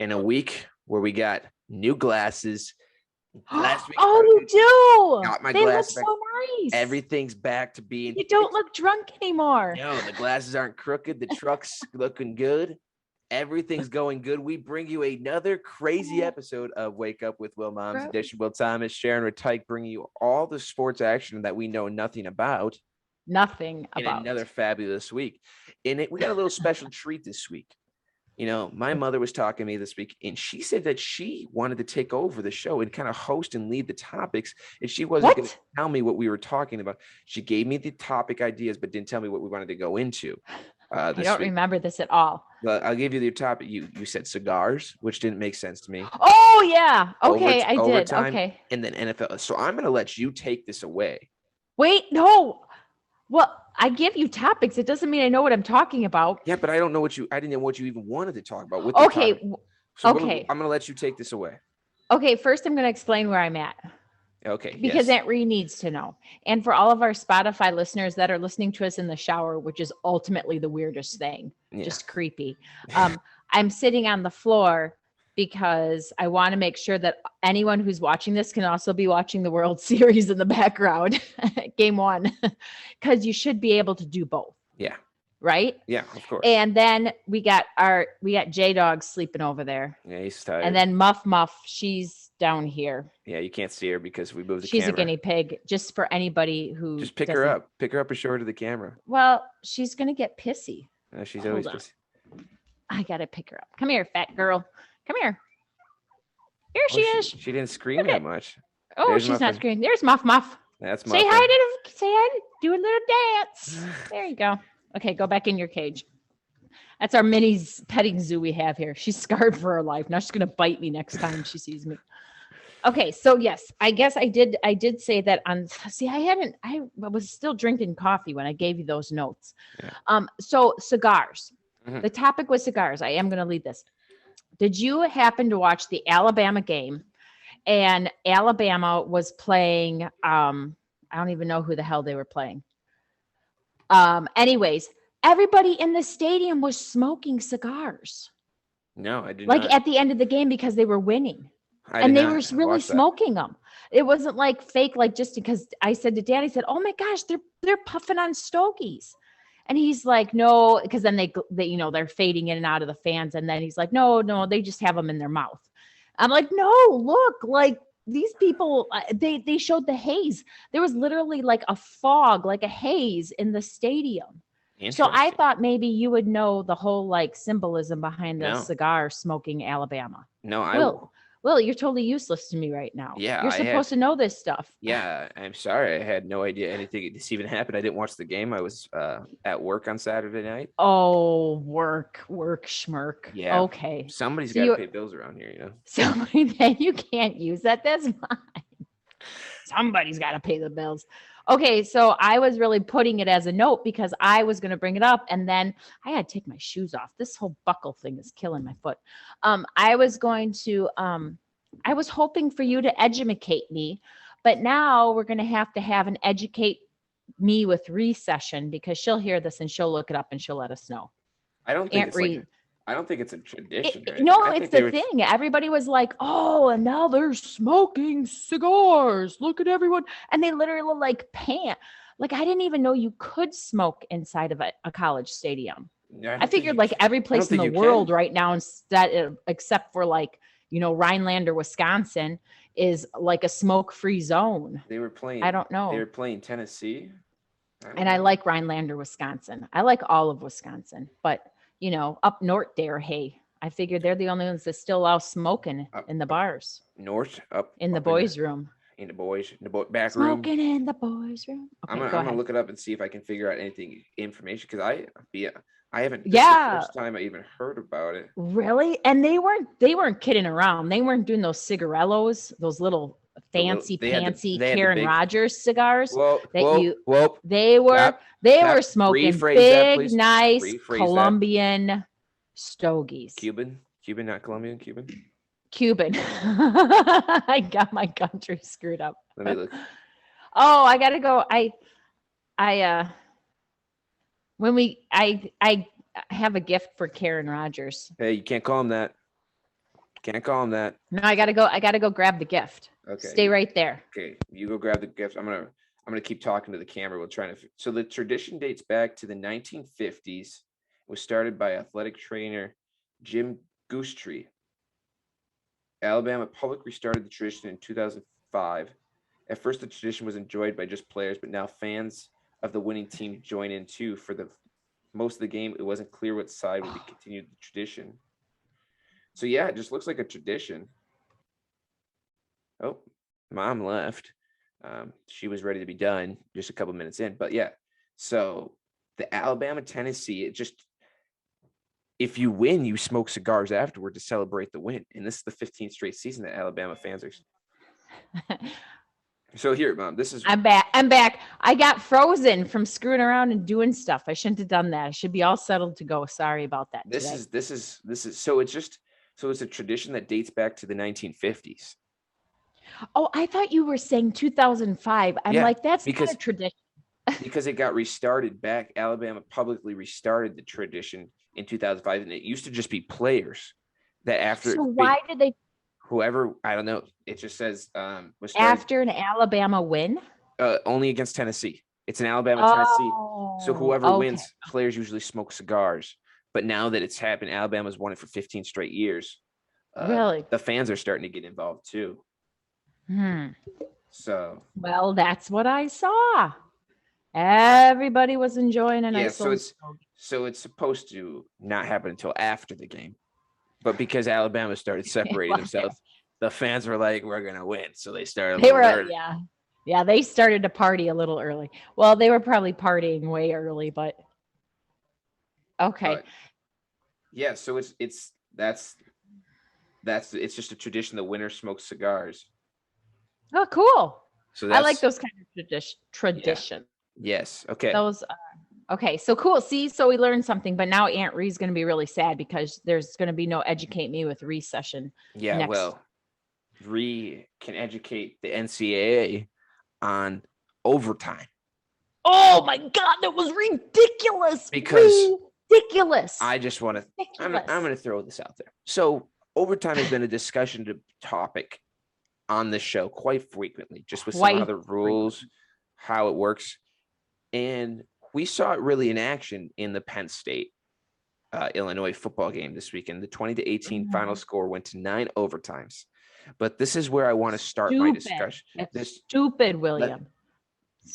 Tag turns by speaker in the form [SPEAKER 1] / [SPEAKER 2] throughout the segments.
[SPEAKER 1] in a week where we got new glasses. Last week,
[SPEAKER 2] you do.
[SPEAKER 1] got my
[SPEAKER 2] they look
[SPEAKER 1] glasses
[SPEAKER 2] so
[SPEAKER 1] back.
[SPEAKER 2] nice.
[SPEAKER 1] Everything's back to being.
[SPEAKER 2] You don't look drunk anymore.
[SPEAKER 1] No, the glasses aren't crooked. The truck's looking good. Everything's going good. We bring you another crazy episode of Wake Up with Will Mom's edition. Will Thomas, Sharon Retyke, bringing you all the sports action that we know nothing about.
[SPEAKER 2] In
[SPEAKER 1] another fabulous week. And we got a little special treat this week. You know, my mother was talking to me this week, and she said that she wanted to take over the show and kind of host and lead the topics. And she wasn't going to tell me what we were talking about. She gave me the topic ideas, but didn't tell me what we wanted to go into.
[SPEAKER 2] I don't remember this at all.
[SPEAKER 1] But I'll give you the topic. You said cigars, which didn't make sense to me.
[SPEAKER 2] Oh, yeah. Okay, I did.
[SPEAKER 1] Overtime,
[SPEAKER 2] okay.
[SPEAKER 1] And then NFL. So I'm going to let you take this away.
[SPEAKER 2] Wait, no. Well, I give you topics. It doesn't mean I know what I'm talking about.
[SPEAKER 1] Yeah, but I don't know I didn't know what you even wanted to talk about.
[SPEAKER 2] Okay.
[SPEAKER 1] I'm going to let you take this away.
[SPEAKER 2] Okay, first I'm going to explain where I'm at.
[SPEAKER 1] Okay.
[SPEAKER 2] Because Aunt Ree needs to know. And for all of our Spotify listeners that are listening to us in the shower, which is ultimately the weirdest thing, just creepy. I'm sitting on the floor because I want to make sure that anyone who's watching this can also be watching the World Series in the background, game 1, because you should be able to do both.
[SPEAKER 1] Yeah.
[SPEAKER 2] Right?
[SPEAKER 1] Yeah, of course.
[SPEAKER 2] And then we got J-Dog sleeping over there.
[SPEAKER 1] Yeah, he's tired.
[SPEAKER 2] And then Muff, she's down here.
[SPEAKER 1] Yeah, you can't see her because we moved the
[SPEAKER 2] camera.
[SPEAKER 1] She's
[SPEAKER 2] a guinea pig, just for anybody who
[SPEAKER 1] just pick her up and show her to the camera.
[SPEAKER 2] Well, she's going to get pissy.
[SPEAKER 1] She's always pissy.
[SPEAKER 2] I got to pick her up. Come here, fat girl. Come here. Here she is.
[SPEAKER 1] She didn't scream that much.
[SPEAKER 2] Oh, there's she's not screaming. There's Muff.
[SPEAKER 1] That's Muff.
[SPEAKER 2] Say hi, do a little dance. There you go. Okay, go back in your cage. That's our mini petting zoo we have here. She's scarred for her life. Now she's going to bite me next time she sees me. Okay, so yes, I guess I did say that I was still drinking coffee when I gave you those notes. Yeah. So cigars. Mm-hmm. The topic was cigars. I am going to lead this. Did you happen to watch the Alabama game? And Alabama was playing, I don't even know who the hell they were playing. Anyways, everybody in the stadium was smoking cigars.
[SPEAKER 1] No, I did not.
[SPEAKER 2] Like at the end of the game because they were winning. And they were really smoking them. It wasn't like fake, like just because I said to Dad, I said, oh my gosh, they're puffing on stogies. And he's like, no, because then they they're fading in and out of the fans. And then he's like, no, they just have them in their mouth. I'm like, no, look, like these people, they showed the haze. There was literally like a fog, like a haze in the stadium. So I thought maybe you would know the whole like symbolism behind the cigar smoking Alabama.
[SPEAKER 1] No,
[SPEAKER 2] Will, you're totally useless to me right now.
[SPEAKER 1] Yeah,
[SPEAKER 2] you're supposed to know this stuff.
[SPEAKER 1] Yeah, I'm sorry. I had no idea anything this even happened. I didn't watch the game. I was at work on Saturday night.
[SPEAKER 2] Oh, work, schmirk.
[SPEAKER 1] Yeah.
[SPEAKER 2] Okay.
[SPEAKER 1] Somebody's got to pay bills around here, you know.
[SPEAKER 2] Somebody that you can't use that. That's fine. Somebody's got to pay the bills. Okay, so I was really putting it as a note because I was going to bring it up, and then I had to take my shoes off. This whole buckle thing is killing my foot. I was hoping for you to educate me, but now we're going to have an educate me with recession because she'll hear this and she'll look it up and she'll let us know.
[SPEAKER 1] I don't think it's a tradition.
[SPEAKER 2] It's the thing. Everybody was like, oh, and now they're smoking cigars. Look at everyone. And they literally like like, I didn't even know you could smoke inside of a college stadium. Yeah, I figured like every place in the world right now, except for like, Rhinelander, Wisconsin is like a smoke-free zone.
[SPEAKER 1] They were playing.
[SPEAKER 2] I don't know.
[SPEAKER 1] They were playing Tennessee.
[SPEAKER 2] I like Rhinelander, Wisconsin. I like all of Wisconsin, but up north there, hey, I figured they're the only ones that still allow smoking in the bars.
[SPEAKER 1] North,
[SPEAKER 2] in the boys' room.
[SPEAKER 1] In the back
[SPEAKER 2] room.
[SPEAKER 1] Smoking
[SPEAKER 2] in the boys' room. Okay,
[SPEAKER 1] I'm gonna look it up and see if I can figure out information because I haven't. This is the first time I even heard about it.
[SPEAKER 2] Really? And they weren't kidding around. They weren't doing those cigarellos, those little fancy Karen Rodgers cigars. They were smoking big, nice Colombian stogies.
[SPEAKER 1] Cuban, not Colombian,
[SPEAKER 2] Cuban. I got my country screwed up.
[SPEAKER 1] Let me look.
[SPEAKER 2] Oh, I gotta go. I have a gift for Karen Rodgers.
[SPEAKER 1] Hey, you can't call him that. Can't call him that.
[SPEAKER 2] No, I gotta go grab the gift.
[SPEAKER 1] Okay.
[SPEAKER 2] Stay right there.
[SPEAKER 1] Okay, you go grab the gift. I'm gonna keep talking to the camera. We're trying to. So the tradition dates back to the 1950s. It was started by athletic trainer Jim Goosetree. Alabama Public restarted the tradition in 2005. At first, the tradition was enjoyed by just players, but now fans of the winning team join in too. For the most of the game, it wasn't clear what side would be continued the tradition. So yeah, it just looks like a tradition. Oh, mom left. She was ready to be done just a couple minutes in, but yeah. So the Alabama Tennessee, it just, if you win, you smoke cigars afterward to celebrate the win. And this is the 15th straight season that Alabama fans are. So here, Mom, this is.
[SPEAKER 2] I'm back. I got frozen from screwing around and doing stuff. I shouldn't have done that. I should be all settled to go. Sorry about that.
[SPEAKER 1] This is so it's a tradition that dates back to the 1950s.
[SPEAKER 2] Oh, I thought you were saying 2005. I'm like, that's not a tradition.
[SPEAKER 1] Because it got restarted back. Alabama publicly restarted the tradition in 2005, and it used to just be players that after.
[SPEAKER 2] So why did they?
[SPEAKER 1] Whoever, I don't know. It just says was started,
[SPEAKER 2] after an Alabama win.
[SPEAKER 1] Only against Tennessee. It's an Alabama Tennessee. So whoever wins, players usually smoke cigars. But now that it's happened, Alabama's won it for 15 straight years.
[SPEAKER 2] Really,
[SPEAKER 1] the fans are starting to get involved too. So
[SPEAKER 2] well, that's what I saw. Everybody was enjoying a nice.
[SPEAKER 1] Yeah, so it's supposed to not happen until after the game, but because Alabama started separating themselves, the fans were like, "We're gonna win," so they started.
[SPEAKER 2] Yeah, they started to party a little early. Well, they were probably partying way early, but okay.
[SPEAKER 1] Yeah, so it's just a tradition. The winner smokes cigars.
[SPEAKER 2] Oh, cool.
[SPEAKER 1] So
[SPEAKER 2] I like those kind of traditions.
[SPEAKER 1] Yeah. Yes. Okay.
[SPEAKER 2] Those. Okay. So cool. See, so we learned something, but now Aunt Ree's going to be really sad because there's going to be no Educate Me with Ree session.
[SPEAKER 1] Yeah. Well, Ree can educate the NCAA on overtime.
[SPEAKER 2] Oh my God, that was ridiculous.
[SPEAKER 1] Because
[SPEAKER 2] ridiculous.
[SPEAKER 1] I just want to. I'm going to throw this out there. So overtime has been a discussion topic on the show quite frequently, just with some other rules, how it works. And we saw it really in action in the Penn State Illinois football game this weekend. The 20-18 final score went to 9 overtimes. But this is where I want to start my discussion.
[SPEAKER 2] Stupid, William.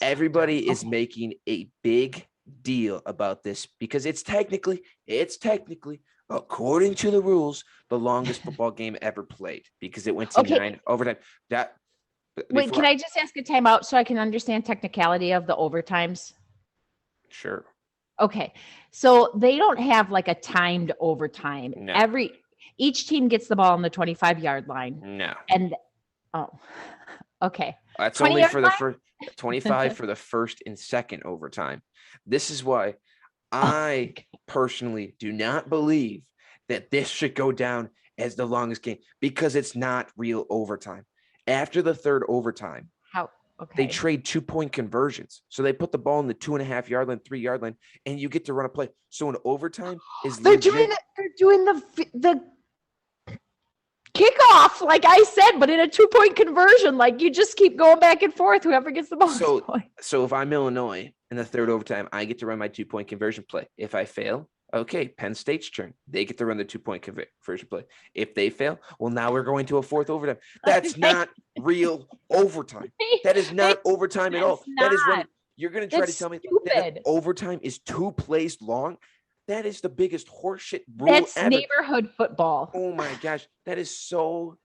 [SPEAKER 1] Everybody is making a big deal about this because it's technically, according to the rules, the longest football game ever played because it went to 9 overtime.
[SPEAKER 2] Wait, can I just ask a timeout so I can understand technicality of the overtimes?
[SPEAKER 1] Sure.
[SPEAKER 2] Okay. So they don't have like a timed overtime.
[SPEAKER 1] No.
[SPEAKER 2] Each team gets the ball on the 25-yard line.
[SPEAKER 1] No.
[SPEAKER 2] And okay.
[SPEAKER 1] That's only for the first 25 for the first and second overtime. This is why I personally do not believe that this should go down as the longest game because it's not real overtime. After the third overtime, they trade 2-point conversions. So they put the ball in the 2.5-yard line, 3-yard line, and you get to run a play. So in overtime is
[SPEAKER 2] they're doing the kickoff, like I said, but in a 2-point conversion, like you just keep going back and forth. Whoever gets the ball.
[SPEAKER 1] So if I'm Illinois in the third overtime, I get to run my 2-point conversion play. If I fail, okay, Penn State's turn. They get to run the 2-point conversion play. If they fail, well, now we're going to a fourth overtime. That's not real overtime. That is not overtime at all. That is running. You're going to try to tell me that overtime is 2 plays long? That is the biggest horseshit rule ever.
[SPEAKER 2] That's neighborhood football.
[SPEAKER 1] Oh my gosh. That is so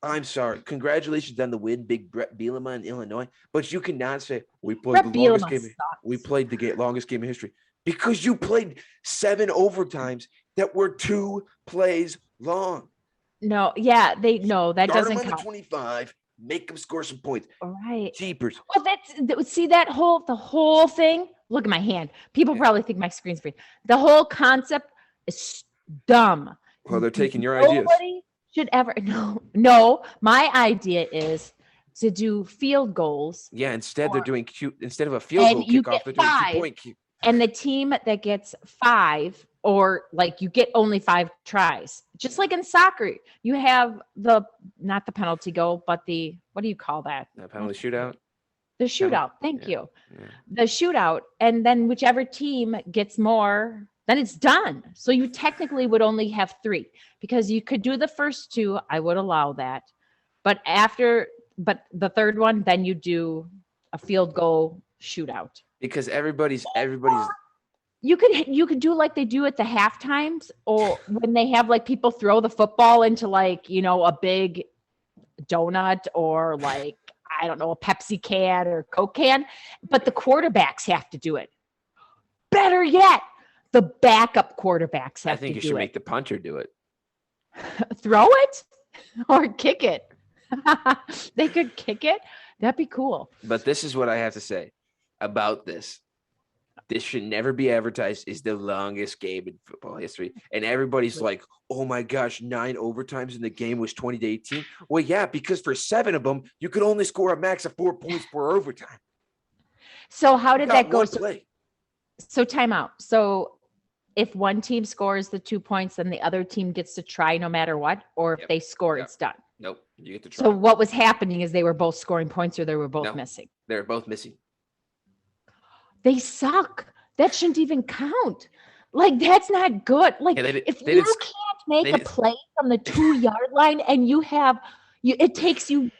[SPEAKER 1] I'm sorry. Congratulations on the win, Big Brett Bielema in Illinois. But you cannot say we played the longest game. We played the longest game in history because you played 7 overtimes that were 2 plays long.
[SPEAKER 2] No, yeah, that doesn't count.
[SPEAKER 1] On the 25. Make them score some points.
[SPEAKER 2] All right.
[SPEAKER 1] Jeepers.
[SPEAKER 2] Well, the whole thing. Look at my hand. People probably think my screen's free. The whole concept is dumb.
[SPEAKER 1] Well, they're taking your ideas.
[SPEAKER 2] Nobody should ever. No. My idea is to do field goals.
[SPEAKER 1] Yeah. Instead of a field goal kickoff, they're doing 2-point kick.
[SPEAKER 2] And the team that gets 5 or like you get only 5 tries. Just like in soccer, you have not the penalty goal, but what do you call that?
[SPEAKER 1] The penalty shootout.
[SPEAKER 2] The shootout. Thank you.
[SPEAKER 1] Yeah.
[SPEAKER 2] The shootout. And then whichever team gets more, then it's done. So you technically would only have 3 because you could do the first 2. I would allow that. But the third one, then you do a field goal shootout.
[SPEAKER 1] Because everybody's
[SPEAKER 2] you could do like they do at the half times, or when they have like people throw the football into like, a big donut or like, I don't know, a Pepsi can or Coke can, but the quarterbacks have to do it. Better yet, the backup quarterbacks have to do it.
[SPEAKER 1] I think you should make the punter do it.
[SPEAKER 2] Throw it or kick it. They could kick it. That'd be cool.
[SPEAKER 1] But this is what I have to say about this. This should never be advertised as the longest game in football history. And everybody's like, oh my gosh, 9 overtimes in the game was 20-18. Well, yeah, because for 7 of them, you could only score a max of 4 points per overtime.
[SPEAKER 2] So how did that go?
[SPEAKER 1] So
[SPEAKER 2] time out. So if one team scores the 2 points, then the other team gets to try no matter what, or if they score, it's done.
[SPEAKER 1] Nope. You get to try.
[SPEAKER 2] So what was happening is they were both scoring points or they were both missing.
[SPEAKER 1] They were both missing.
[SPEAKER 2] They suck. That shouldn't even count. Like, that's not good. Like, if you can't make a play from the 2-yard line and it takes you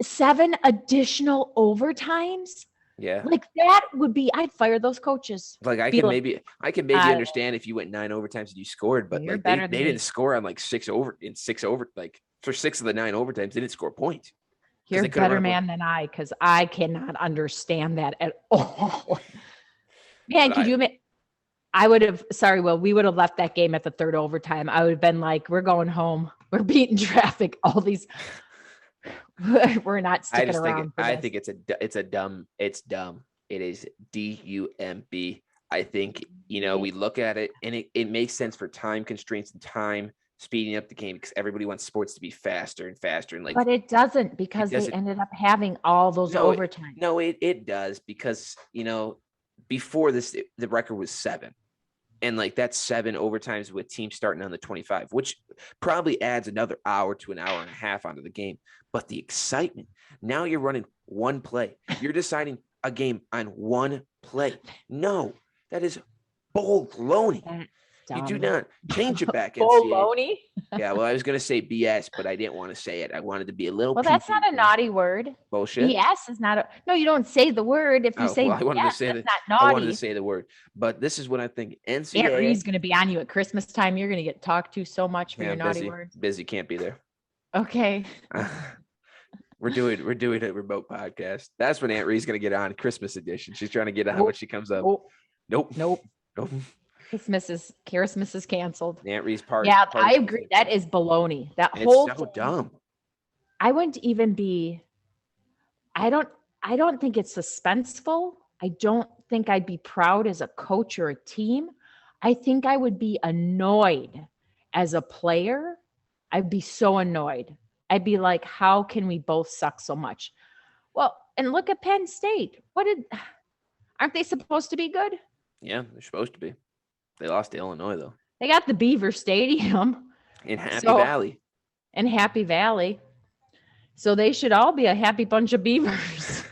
[SPEAKER 2] 7 additional overtimes.
[SPEAKER 1] Yeah.
[SPEAKER 2] Like, that would be, I'd fire those coaches.
[SPEAKER 1] Like, I can maybe understand if you went 9 overtimes and you scored, but like they didn't score on like 6 over, like for 6 of the 9 overtimes, they didn't score points.
[SPEAKER 2] You're a better man than I, because I cannot understand that at all. Man, could you admit, we would have left that game at the 3rd overtime. I would have been like, we're going home. We're beating traffic. All these, we're not sticking around.
[SPEAKER 1] I think it's dumb. It is dumb. I think, we look at it and it makes sense for time constraints and time speeding up the game because everybody wants sports to be faster and faster. And
[SPEAKER 2] but it doesn't because they ended up having all those overtime.
[SPEAKER 1] It does because, before this, the record was 7. And like that's 7 overtimes with teams starting on the 25, which probably adds another hour to an hour and a half onto the game. But the excitement, now you're running one play. You're deciding a game on one play. No, that is baloney. You do not change it back.
[SPEAKER 2] Baloney?
[SPEAKER 1] Yeah, well, I was going to say BS, but I didn't want to say it. I wanted to be a little.
[SPEAKER 2] Well, that's not a naughty word.
[SPEAKER 1] Bullshit.
[SPEAKER 2] BS is not no. You don't say the word if you say.
[SPEAKER 1] Well, I wanted to say
[SPEAKER 2] that's not naughty.
[SPEAKER 1] I wanted to say the word, but this is what I think. NCAA.
[SPEAKER 2] Aunt Ree's going to be on you at Christmas time. You're going to get talked to so much for your naughty words.
[SPEAKER 1] Busy can't be there.
[SPEAKER 2] Okay.
[SPEAKER 1] We're doing a remote podcast. That's when Aunt Ree's going to get on Christmas edition. She's trying to get on when she comes up. Nope. Christmas is canceled. Aunt Ree's part.
[SPEAKER 2] Yeah, I agree. That is baloney.
[SPEAKER 1] It's so dumb.
[SPEAKER 2] I wouldn't even be. I don't think it's suspenseful. I don't think I'd be proud as a coach or a team. I think I would be annoyed as a player. I'd be so annoyed. I'd be like, how can we both suck so much? Well, and look at Penn State. Aren't they supposed to be good?
[SPEAKER 1] Yeah, they're supposed to be. They lost to Illinois, though.
[SPEAKER 2] They got the Beaver Stadium.
[SPEAKER 1] In Happy Valley.
[SPEAKER 2] In Happy Valley. So they should all be a happy bunch of beavers.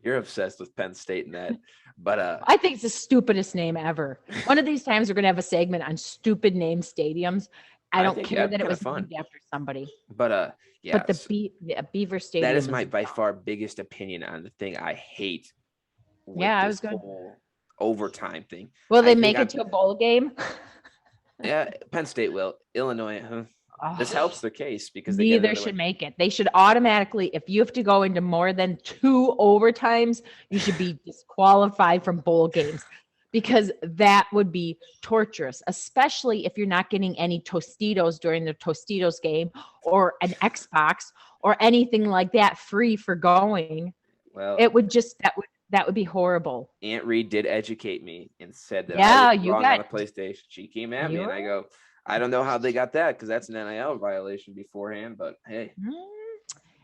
[SPEAKER 1] You're obsessed with Penn State and that. But
[SPEAKER 2] I think it's the stupidest name ever. One of these times we're going to have a segment on stupid name stadiums. I don't care that it was named after somebody.
[SPEAKER 1] But yeah.
[SPEAKER 2] But the Beaver Stadium.
[SPEAKER 1] That is my by far biggest opinion on the thing I hate.
[SPEAKER 2] Yeah, I was going
[SPEAKER 1] overtime thing.
[SPEAKER 2] Will they make it to a bowl game?
[SPEAKER 1] Yeah, Penn State will. Illinois, this helps their case because
[SPEAKER 2] neither should make it. They should automatically, if you have to go into more than 2 overtimes, you should be disqualified from bowl games because that would be torturous, especially if you're not getting any Tostitos during the Tostitos game or an Xbox or anything like that free for going.
[SPEAKER 1] Well,
[SPEAKER 2] it would just that would be horrible.
[SPEAKER 1] Aunt Reed did educate me and said that I was wrong on a PlayStation. She came at me and I go, I don't know how they got that because that's an NIL violation beforehand, but hey.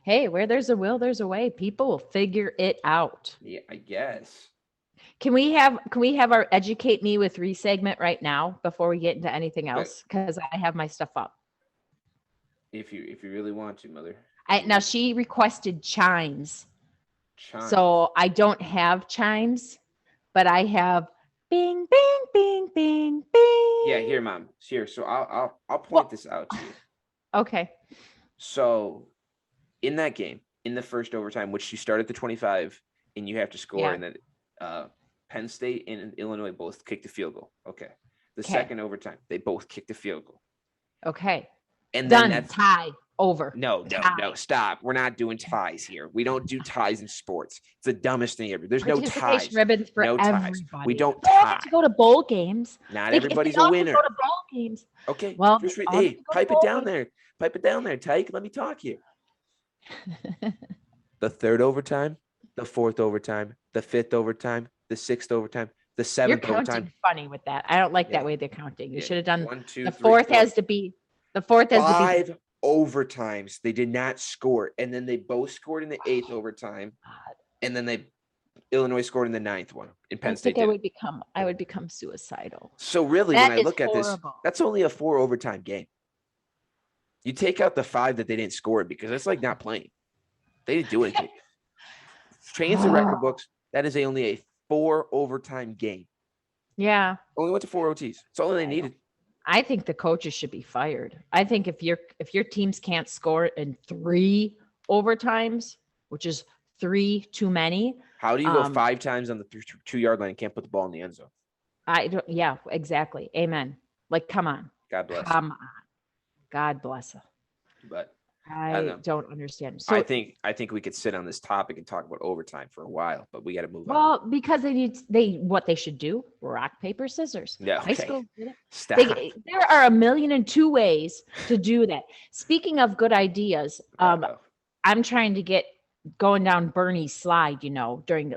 [SPEAKER 2] Hey, where there's a will, there's a way. People will figure it out.
[SPEAKER 1] Yeah, I guess.
[SPEAKER 2] Can we have our educate me with Reese segment right now before we get into anything else? Because I have my stuff up.
[SPEAKER 1] If you really want to, mother.
[SPEAKER 2] Now she requested chimes.
[SPEAKER 1] Chimes.
[SPEAKER 2] So I don't have chimes, but I have bing, bing, bing, bing, bing.
[SPEAKER 1] Yeah, here, Mom. Here. So I'll point this out to you.
[SPEAKER 2] Okay.
[SPEAKER 1] So in that game, in the first overtime, which you start at the 25 and you have to score, and then Penn State and Illinois both kicked a field goal. Okay. The second overtime, they both kicked a field goal.
[SPEAKER 2] Okay.
[SPEAKER 1] And
[SPEAKER 2] done.
[SPEAKER 1] Then
[SPEAKER 2] tie. Over.
[SPEAKER 1] No, stop. We're not doing ties here. We don't do ties in sports. It's the dumbest thing ever. There's no ties.
[SPEAKER 2] Ribbons for
[SPEAKER 1] no
[SPEAKER 2] everybody.
[SPEAKER 1] ties. We don't
[SPEAKER 2] tie.
[SPEAKER 1] tie.
[SPEAKER 2] To go to bowl games.
[SPEAKER 1] Not everybody's a winner.
[SPEAKER 2] Go to bowl games.
[SPEAKER 1] Okay.
[SPEAKER 2] Well,
[SPEAKER 1] hey, pipe it down there. Pipe it down there, Tyke. Let me talk here. The third overtime, the fourth overtime, the fifth overtime, the sixth overtime, the seventh
[SPEAKER 2] You're
[SPEAKER 1] overtime.
[SPEAKER 2] Counting funny with that. I don't like that way they're counting. You should have done
[SPEAKER 1] 1, 2,
[SPEAKER 2] the
[SPEAKER 1] 3,
[SPEAKER 2] fourth
[SPEAKER 1] 4.
[SPEAKER 2] has to be the fourth has to be
[SPEAKER 1] 5 overtimes. They did not score, and then they both scored in the 8th overtime, and then Illinois scored in the 9th one. In Penn State,
[SPEAKER 2] I would become suicidal.
[SPEAKER 1] So really, when I look at this, that's only a 4 overtime game. You take out the 5 that they didn't score because it's like not playing. They didn't do anything. Change the record books. That is only a 4 overtime game.
[SPEAKER 2] Yeah.
[SPEAKER 1] Only went to 4 OTs. That's all they needed.
[SPEAKER 2] I think the coaches should be fired. I think if your teams can't score in 3 overtimes, which is 3 too many.
[SPEAKER 1] How do you go 5 times on the 2-yard line and can't put the ball in the end zone?
[SPEAKER 2] I don't. Yeah, exactly. Amen. Like, come on.
[SPEAKER 1] God bless.
[SPEAKER 2] Come on. God bless her.
[SPEAKER 1] But
[SPEAKER 2] I don't understand. So
[SPEAKER 1] I think we could sit on this topic and talk about overtime for a while, but we got to move on.
[SPEAKER 2] Well, because what they should do, rock, paper, scissors.
[SPEAKER 1] Yeah. Okay.
[SPEAKER 2] High school.
[SPEAKER 1] Stop.
[SPEAKER 2] There are 1,000,002 ways to do that. Speaking of good ideas, I'm trying to get going down Bernie's slide, during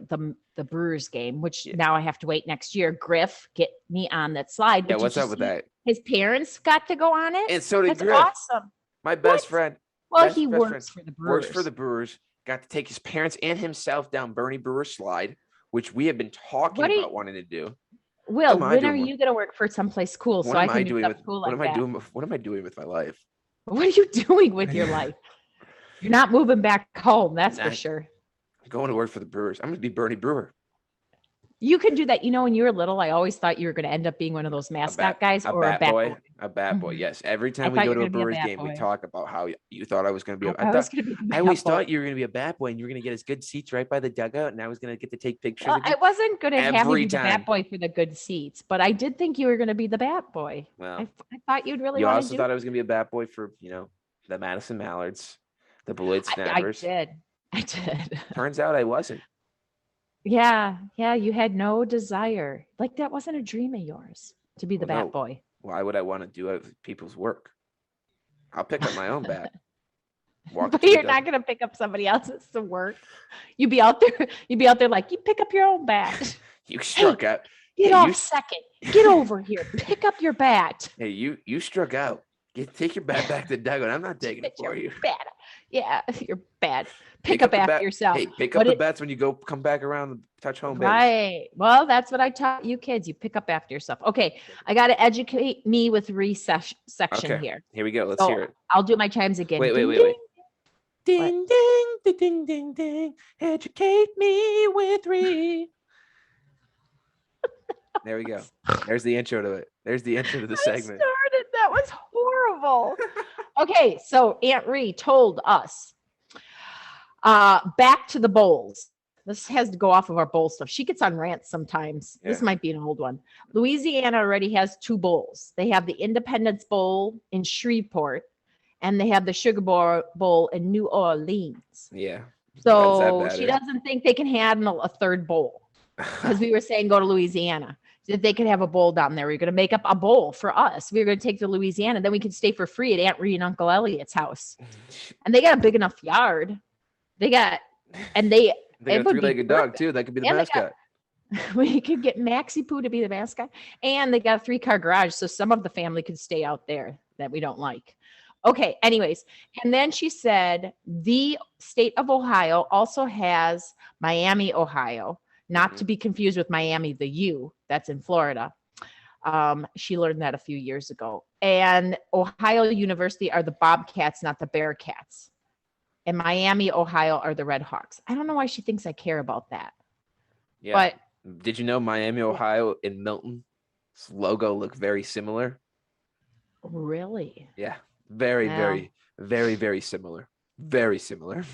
[SPEAKER 2] the Brewers game, which now I have to wait next year. Griff, get me on that slide.
[SPEAKER 1] Yeah, what's up with that?
[SPEAKER 2] His parents got to go on it.
[SPEAKER 1] And so did
[SPEAKER 2] That's
[SPEAKER 1] Griff.
[SPEAKER 2] Awesome.
[SPEAKER 1] My best friend.
[SPEAKER 2] Well, he works for the Brewers.
[SPEAKER 1] Works for the Brewers. Got to take his parents and himself down Bernie Brewer's slide, which we have been talking about wanting to do.
[SPEAKER 2] Will, when are you going to work for someplace cool so I can do something cool like that?
[SPEAKER 1] What am I doing with my life?
[SPEAKER 2] What are you doing with your life? You're not moving back home, that's for sure.
[SPEAKER 1] I'm going to work for the Brewers. I'm going to be Bernie Brewer.
[SPEAKER 2] You can do that. When you were little, I always thought you were going to end up being one of those mascot guys or a bat boy.
[SPEAKER 1] A bat boy, yes. Every time we go to a Brewers game, we talk about how you thought I was going to be. I always thought you were going to be a bat boy, and you were going to get us good seats right by the dugout, and I was going to get to take pictures.
[SPEAKER 2] Well, I wasn't going to have you be the bat boy for the good seats, but I did think you were going to be the bat boy. Well, I thought you'd really. You
[SPEAKER 1] also thought I was going to be a bat boy for the Madison Mallards, the Beloit Snappers.
[SPEAKER 2] I did.
[SPEAKER 1] Turns out I wasn't.
[SPEAKER 2] Yeah, you had no desire. Like, that wasn't a dream of yours to be the bat boy.
[SPEAKER 1] Why would I want to do people's work? I'll pick up my own bat.
[SPEAKER 2] But you're not going to pick up somebody else's to work. You'd be out there like, you pick up your own bat.
[SPEAKER 1] You struck out.
[SPEAKER 2] Get off second. Get over here. Pick up your bat.
[SPEAKER 1] Hey, you struck out. Take your bat back to the dugout. I'm not taking it for you.
[SPEAKER 2] Bad. Yeah, you're bad. Pick up after yourself.
[SPEAKER 1] Hey, pick up the bats when you come back around and touch home base.
[SPEAKER 2] Right. Well, that's what I taught you kids. You pick up after yourself. Okay. I got to educate me with section here.
[SPEAKER 1] Here we go. Let's hear it.
[SPEAKER 2] I'll do my chimes again.
[SPEAKER 1] Wait. Ding, ding, ding, ding, ding. Educate me with Ree. There we go. There's the intro to it. There's the intro to the segment.
[SPEAKER 2] That was horrible. Okay, so Aunt Ree told us back to the bowls. This has to go off of our bowl stuff. She gets on rants sometimes. Yeah. This might be an old one. Louisiana already has 2 bowls. They have the Independence Bowl in Shreveport, and they have the Sugar Bowl in New Orleans.
[SPEAKER 1] Yeah.
[SPEAKER 2] So she doesn't think they can handle a 3rd bowl because we were saying go to Louisiana. That they could have a bowl down there. We're going to make up a bowl for us. We're going to take to Louisiana. Then we can stay for free at Aunt Ree and Uncle Elliot's house. And they got a big enough yard. They got a
[SPEAKER 1] 3-legged dog too. That could be the mascot.
[SPEAKER 2] We could get Maxie Poo to be the mascot. And they got a 3-car garage. So some of the family could stay out there that we don't like. Okay. Anyways. And then she said the state of Ohio also has Miami, Ohio. not to be confused with Miami, the U, that's in Florida. She learned that a few years ago. And Ohio University are the Bobcats, not the Bearcats. And Miami, Ohio are the Red Hawks. I don't know why she thinks I care about that.
[SPEAKER 1] Yeah.
[SPEAKER 2] But
[SPEAKER 1] did you know Miami, Ohio, and Milton's logo look very similar?
[SPEAKER 2] Really?
[SPEAKER 1] Yeah. Very,
[SPEAKER 2] Wow.
[SPEAKER 1] very, very, very similar. Very similar.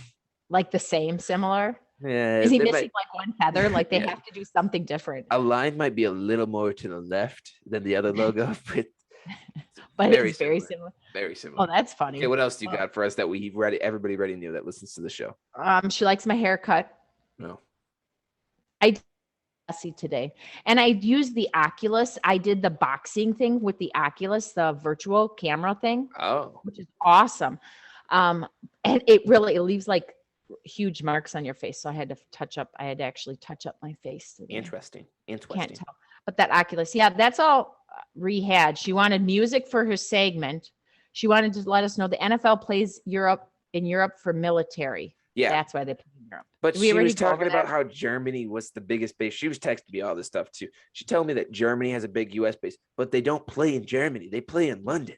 [SPEAKER 2] Like the same, similar?
[SPEAKER 1] Yeah.
[SPEAKER 2] Is he
[SPEAKER 1] they
[SPEAKER 2] missing
[SPEAKER 1] might-
[SPEAKER 2] like one feather? Like they
[SPEAKER 1] Yeah.
[SPEAKER 2] have to do something different.
[SPEAKER 1] a line might be a little more to the left than the other logo,
[SPEAKER 2] But
[SPEAKER 1] very
[SPEAKER 2] it's very similar.
[SPEAKER 1] very similar.
[SPEAKER 2] Oh, that's funny.
[SPEAKER 1] Okay, what else do you got for us that everybody already knew that listens to the show?
[SPEAKER 2] She likes my haircut.
[SPEAKER 1] No.
[SPEAKER 2] I did see today, and I used the Oculus. I did the boxing thing with the Oculus, the virtual camera thing,
[SPEAKER 1] Oh.
[SPEAKER 2] which is awesome. And it leaves like huge marks on your face. So I had to actually touch up my face today.
[SPEAKER 1] Interesting.
[SPEAKER 2] Can't tell. But that Oculus, yeah, that's all Rehad. She wanted music for her segment. She wanted to let us know the NFL plays in Europe for military.
[SPEAKER 1] Yeah.
[SPEAKER 2] That's why they play in Europe.
[SPEAKER 1] But
[SPEAKER 2] Did we
[SPEAKER 1] she
[SPEAKER 2] already
[SPEAKER 1] was
[SPEAKER 2] go over
[SPEAKER 1] talking about
[SPEAKER 2] that?
[SPEAKER 1] how Germany was the biggest base. She was texting me all this stuff too. She told me that Germany has a big US base, but they don't play in Germany. They play in London.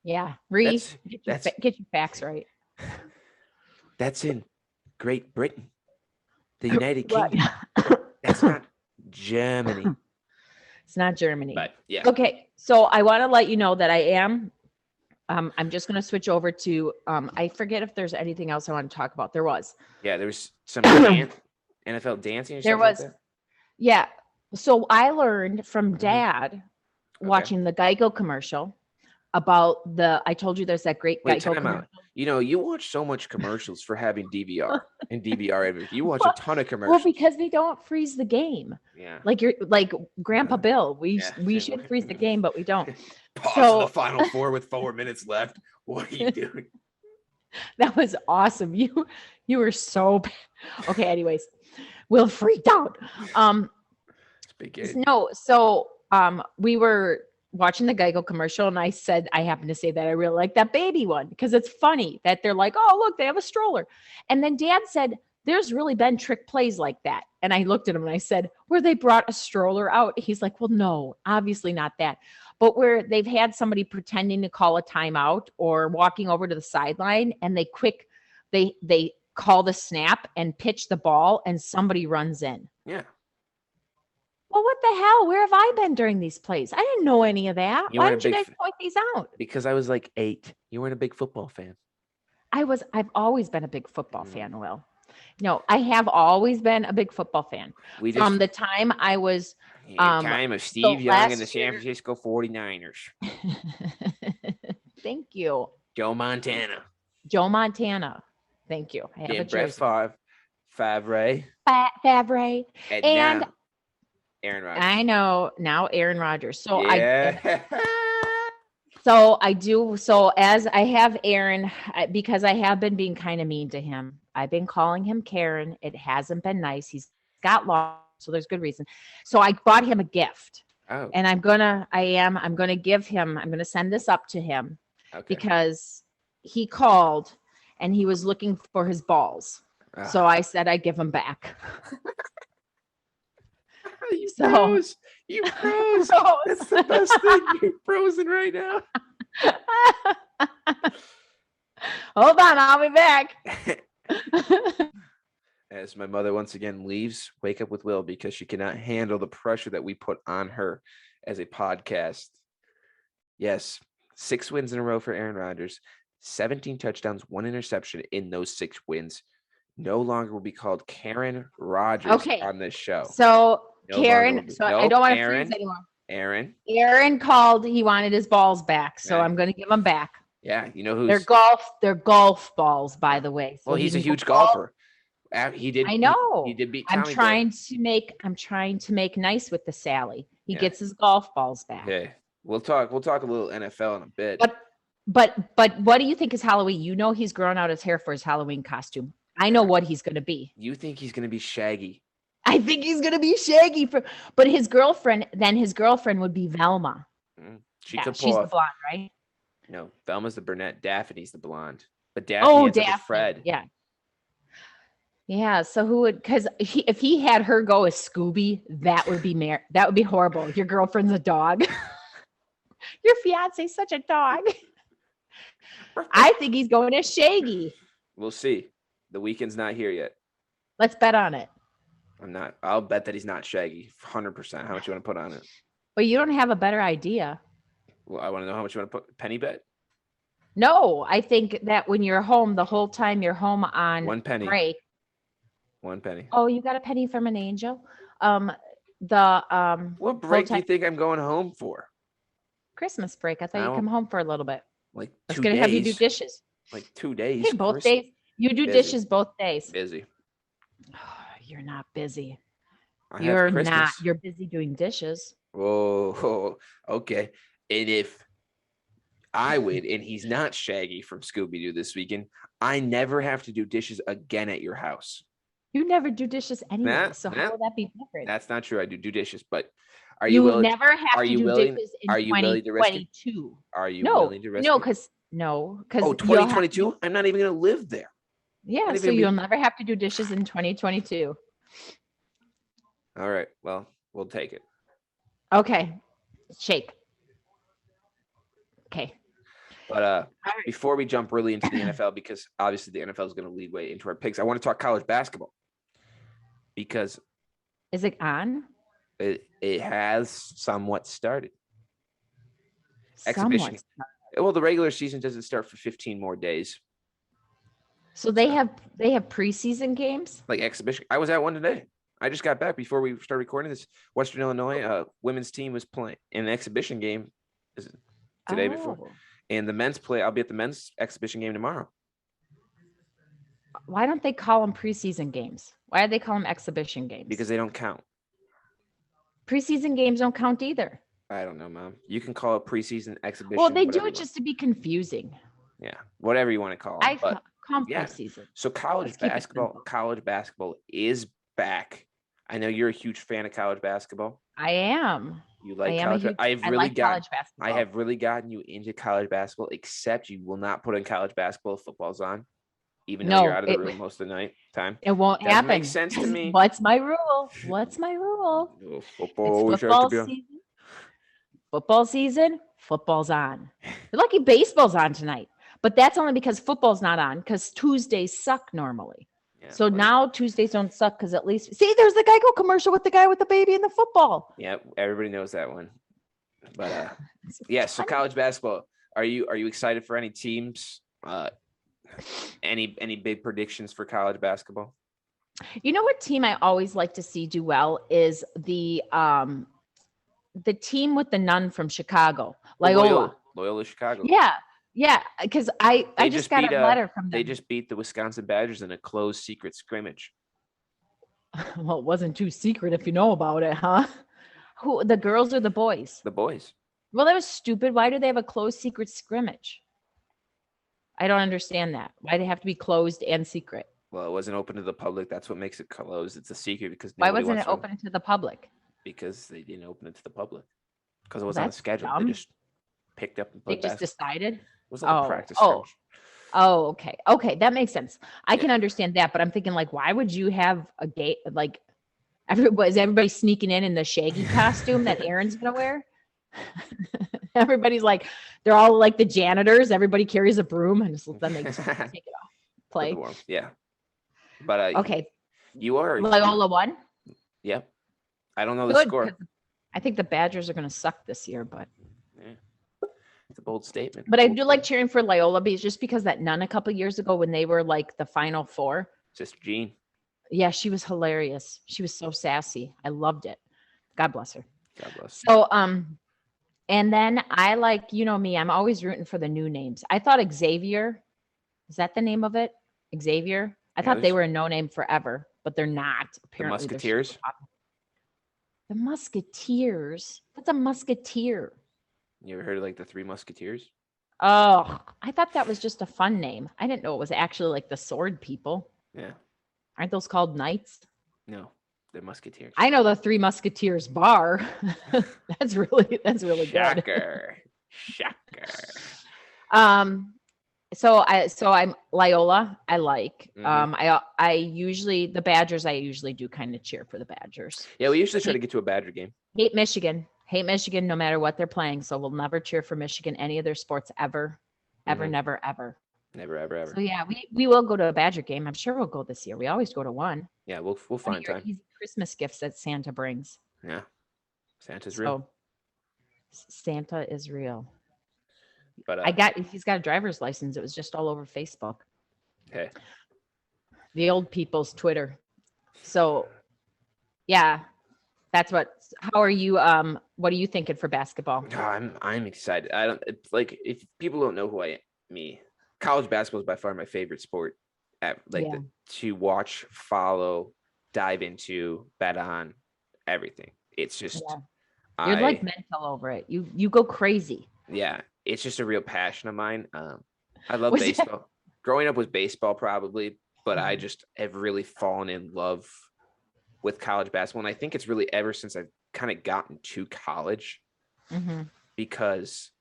[SPEAKER 2] Yeah. Get your facts right.
[SPEAKER 1] That's in Great Britain, the United
[SPEAKER 2] Right.
[SPEAKER 1] Kingdom. That's not Germany.
[SPEAKER 2] It's not Germany.
[SPEAKER 1] But yeah.
[SPEAKER 2] Okay. So I want to let you know that I am. I'm just going to switch over to. I forget if there's anything else I want to talk about. There was.
[SPEAKER 1] Yeah, there was some NFL dancing or
[SPEAKER 2] There
[SPEAKER 1] something
[SPEAKER 2] was.
[SPEAKER 1] like that?
[SPEAKER 2] Yeah. So I learned from Dad watching the Geico commercial about I told you there's that great
[SPEAKER 1] Wait,
[SPEAKER 2] Geico
[SPEAKER 1] time out.
[SPEAKER 2] commercial.
[SPEAKER 1] You know, you watch so much commercials for having DVR and DVR everything. You watch a ton of
[SPEAKER 2] Well,
[SPEAKER 1] commercials.
[SPEAKER 2] because they don't freeze the game.
[SPEAKER 1] Yeah.
[SPEAKER 2] Like Grandpa Bill. We
[SPEAKER 1] Yeah.
[SPEAKER 2] should freeze the game, but we don't.
[SPEAKER 1] Pause
[SPEAKER 2] So-
[SPEAKER 1] the final four with 4 minutes left. What are you doing?
[SPEAKER 2] That was awesome. You were so bad. Okay, anyways. Will freaked out. No, so we were watching the Geico commercial and I happened to say that I really like that baby one because it's funny that they're like, oh, look, they have a stroller. And then Dad said, there's really been trick plays like that. And I looked at him and I said, where they brought a stroller out. He's like, well, no, obviously not that. But where they've had somebody pretending to call a timeout or walking over to the sideline and they call the snap and pitch the ball and somebody runs in.
[SPEAKER 1] Yeah.
[SPEAKER 2] Well, what the hell? Where have I been during these plays? I didn't know any of that.
[SPEAKER 1] You
[SPEAKER 2] Why
[SPEAKER 1] weren't a
[SPEAKER 2] didn't you
[SPEAKER 1] big
[SPEAKER 2] guys point these out?
[SPEAKER 1] Because I was like 8. You weren't a big football fan.
[SPEAKER 2] I've always been a big football fan, Will. No, I have always been a big football fan. From the time I was
[SPEAKER 1] time of Steve Young and the
[SPEAKER 2] last
[SPEAKER 1] San
[SPEAKER 2] year-
[SPEAKER 1] Francisco 49ers.
[SPEAKER 2] Thank you.
[SPEAKER 1] Joe Montana.
[SPEAKER 2] Joe Montana. Thank you. I have a
[SPEAKER 1] Brett
[SPEAKER 2] jersey.
[SPEAKER 1] Favre.
[SPEAKER 2] Favre. And
[SPEAKER 1] now Aaron Rodgers.
[SPEAKER 2] I know now Aaron Rodgers. So
[SPEAKER 1] yeah.
[SPEAKER 2] I do. So as I have Aaron, because I have been being kind of mean to him. I've been calling him Karen. It hasn't been nice. He's got lost. So there's good reason. So I bought him a gift.
[SPEAKER 1] Oh.
[SPEAKER 2] And I'm going to send this up to him because he called and he was looking for his balls. So I said I'd give them back.
[SPEAKER 1] You froze. You froze. That's the best thing. You're frozen right now.
[SPEAKER 2] Hold on, I'll be back.
[SPEAKER 1] As my mother once again leaves, Wake Up with Will, because she cannot handle the pressure that we put on her as a podcast. Yes, 6 wins in a row for Aaron Rodgers, 17 touchdowns, 1 interception in those 6 wins. No longer will be called Karen Rodgers on this show.
[SPEAKER 2] So
[SPEAKER 1] No
[SPEAKER 2] Karen,
[SPEAKER 1] so
[SPEAKER 2] I don't want to
[SPEAKER 1] Aaron,
[SPEAKER 2] freeze anymore.
[SPEAKER 1] Aaron
[SPEAKER 2] called. He wanted his balls back, so I'm going to give them back.
[SPEAKER 1] Yeah, you know who's
[SPEAKER 2] they're golf balls, by the way. So
[SPEAKER 1] well, he's a huge golfer. He did.
[SPEAKER 2] I know.
[SPEAKER 1] He did beat.
[SPEAKER 2] I'm
[SPEAKER 1] Tommy
[SPEAKER 2] trying to make nice with the Sally. He gets his golf balls back.
[SPEAKER 1] Okay, we'll talk a little NFL in a bit.
[SPEAKER 2] But what do you think is Halloween? You know he's growing out his hair for his Halloween costume. I know what he's going to be.
[SPEAKER 1] You think he's going to be Shaggy?
[SPEAKER 2] I think he's going to be Shaggy but his girlfriend would be Velma.
[SPEAKER 1] She's the
[SPEAKER 2] blonde, right?
[SPEAKER 1] No, Velma's the brunette. Daphne's the blonde. But Daphne ends up with
[SPEAKER 2] Daphne.
[SPEAKER 1] Fred.
[SPEAKER 2] Yeah. Yeah. So who would? Because if he had her go as Scooby, that would be that would be horrible. Your girlfriend's a dog. Your fiance's such a dog. I think he's going as Shaggy.
[SPEAKER 1] We'll see. The weekend's not here yet.
[SPEAKER 2] Let's bet on it.
[SPEAKER 1] I'm not. I'll bet that he's not Shaggy. 100%. How much you want to put on it?
[SPEAKER 2] But you don't have a better idea.
[SPEAKER 1] Well, I want to know how much you want to put. Penny bet.
[SPEAKER 2] No, I think that when you're home, the whole time you're home on
[SPEAKER 1] 1 penny.
[SPEAKER 2] break.
[SPEAKER 1] 1 penny.
[SPEAKER 2] Oh, you got a penny from an angel?
[SPEAKER 1] What break do you think I'm going home for?
[SPEAKER 2] Christmas break. I thought you'd come home for a little bit.
[SPEAKER 1] Like 2 days.
[SPEAKER 2] I was going to have you do dishes.
[SPEAKER 1] Like 2 days.
[SPEAKER 2] Hey, both days. You do dishes both days.
[SPEAKER 1] Busy.
[SPEAKER 2] You're not busy.
[SPEAKER 1] You're
[SPEAKER 2] not. You're busy doing dishes.
[SPEAKER 1] Oh, okay. And if I win and he's not Shaggy from Scooby-Doo this weekend, I never have to do dishes again at your house.
[SPEAKER 2] You never do dishes anyway. So how will that be different?
[SPEAKER 1] That's not true. I do dishes, but are you willing?
[SPEAKER 2] Never have to do dishes in 2022.
[SPEAKER 1] Are you willing to risk it?
[SPEAKER 2] No, because
[SPEAKER 1] 2022? I'm not even going to live there.
[SPEAKER 2] Yeah, so you'll never have to do dishes in 2022.
[SPEAKER 1] All right. Well, we'll take it.
[SPEAKER 2] Okay. Shake. Okay.
[SPEAKER 1] But before we jump really into the NFL, because obviously the NFL is going to lead way into our picks, I want to talk college basketball. Because
[SPEAKER 2] is it on?
[SPEAKER 1] It has somewhat started. Exhibition. Well, the regular season doesn't start for 15 more days.
[SPEAKER 2] So they have preseason games?
[SPEAKER 1] Like exhibition. I was at one today. I just got back before we started recording this. Western Illinois women's team was playing an exhibition game today before. And the men's play, I'll be at the men's exhibition game tomorrow.
[SPEAKER 2] Why don't they call them preseason games? Why do they call them exhibition games?
[SPEAKER 1] Because they don't count.
[SPEAKER 2] Preseason games don't count either.
[SPEAKER 1] I don't know, Mom. You can call it preseason, exhibition.
[SPEAKER 2] Well, they do it just to be confusing.
[SPEAKER 1] Yeah, whatever you want to call it.
[SPEAKER 2] Preseason.
[SPEAKER 1] So college basketball is back. I know you're a huge fan of college basketball.
[SPEAKER 2] I am.
[SPEAKER 1] You like college basketball. I have really gotten you into college basketball, except you will not put in college basketball if football's on, even though you're out of the room most of the time.
[SPEAKER 2] It won't happen.
[SPEAKER 1] Makes sense to me.
[SPEAKER 2] What's my rule?
[SPEAKER 1] Oh, football
[SPEAKER 2] season. Football season. Football's on. You're lucky baseball's on tonight, but that's only because football's not on, because Tuesdays suck normally. Yeah, so now Tuesdays don't suck because at least there's the Geico commercial with the guy with the baby and the football.
[SPEAKER 1] Yeah, everybody knows that one. But yeah, so college basketball. Are you excited for any teams? Any big predictions for college basketball?
[SPEAKER 2] You know what team I always like to see do well is the team with the nun from Chicago, Loyola
[SPEAKER 1] Chicago.
[SPEAKER 2] Yeah, because I just got a letter from them.
[SPEAKER 1] They just beat the Wisconsin Badgers in a closed secret scrimmage.
[SPEAKER 2] Well, it wasn't too secret if you know about it, huh? Who, the girls or the boys?
[SPEAKER 1] The boys.
[SPEAKER 2] Well, that was stupid. Why do they have a closed secret scrimmage? I don't understand that. Why do they have to be closed and secret?
[SPEAKER 1] Well, it wasn't open to the public. That's what makes it closed. It's a secret because
[SPEAKER 2] why wasn't it open to the public?
[SPEAKER 1] Because they didn't open it to the public. Because it was on the schedule. Dumb. They just picked up and played.
[SPEAKER 2] They just decided.
[SPEAKER 1] It was like a practice.
[SPEAKER 2] Oh, okay. Okay, that makes sense. I can understand that, but I'm thinking like, why would you have a gate? Like, is everybody sneaking in the Shaggy costume that Aaron's gonna wear? Everybody's like, they're all like the janitors. Everybody carries a broom and then they just take it off. Play.
[SPEAKER 1] Yeah. But
[SPEAKER 2] okay.
[SPEAKER 1] You are
[SPEAKER 2] Loyola won.
[SPEAKER 1] Yep. I don't know the score.
[SPEAKER 2] I think the Badgers are gonna suck this year, but.
[SPEAKER 1] It's a bold statement.
[SPEAKER 2] But I do like cheering for Loyola just because that nun a couple years ago when they were like the Final Four.
[SPEAKER 1] Sister Jean.
[SPEAKER 2] Yeah, she was hilarious. She was so sassy. I loved it. God bless her.
[SPEAKER 1] God bless.
[SPEAKER 2] So and then I like, you know me, I'm always rooting for the new names. I thought Xavier, is that the name of it? Xavier? I thought they were a no name forever, but they're not. Apparently,
[SPEAKER 1] the Musketeers.
[SPEAKER 2] The Musketeers. What's a musketeer?
[SPEAKER 1] You ever heard of like the Three Musketeers?
[SPEAKER 2] Oh, I thought that was just a fun name. I didn't know it was actually like the sword people.
[SPEAKER 1] Yeah.
[SPEAKER 2] Aren't those called knights?
[SPEAKER 1] No, they're musketeers.
[SPEAKER 2] I know the Three Musketeers bar. That's really good.
[SPEAKER 1] Shocker.
[SPEAKER 2] I'm Loyola. I like.
[SPEAKER 1] Mhm.
[SPEAKER 2] I usually the Badgers. I usually do kind of cheer for the Badgers.
[SPEAKER 1] Yeah, we usually try to
[SPEAKER 2] Hate,
[SPEAKER 1] get to a Badger game.
[SPEAKER 2] hate Michigan. Hate Michigan no matter what they're playing. So we'll never cheer for Michigan any of their sports ever, ever,
[SPEAKER 1] Mhm.
[SPEAKER 2] never, ever.
[SPEAKER 1] Never, ever, ever.
[SPEAKER 2] So yeah, we will go to a Badger game. I'm sure we'll go this year. We always go to one.
[SPEAKER 1] Yeah, we'll
[SPEAKER 2] One of
[SPEAKER 1] find
[SPEAKER 2] your
[SPEAKER 1] time.
[SPEAKER 2] easy Christmas gifts that Santa brings.
[SPEAKER 1] Yeah, Santa's real.
[SPEAKER 2] So Santa is real.
[SPEAKER 1] But
[SPEAKER 2] He's got a driver's license. It was just all over Facebook.
[SPEAKER 1] hey,
[SPEAKER 2] The old people's Twitter. So yeah, how are you? What are you thinking for basketball?
[SPEAKER 1] I'm excited. I don't it's like if people don't know who I am, me, college basketball is by far my favorite sport.
[SPEAKER 2] Yeah.
[SPEAKER 1] To watch, follow, dive into, bet on, everything. It's just
[SPEAKER 2] Yeah. You're like
[SPEAKER 1] I
[SPEAKER 2] mental over it. You go crazy.
[SPEAKER 1] yeah, it's just a real passion of mine. I love
[SPEAKER 2] Was it?
[SPEAKER 1] baseball. Growing up was baseball probably, but I
[SPEAKER 2] Mhm.
[SPEAKER 1] just have really fallen in love with college basketball, and I think it's really ever since I've kind of gotten to college
[SPEAKER 2] Mhm.
[SPEAKER 1] because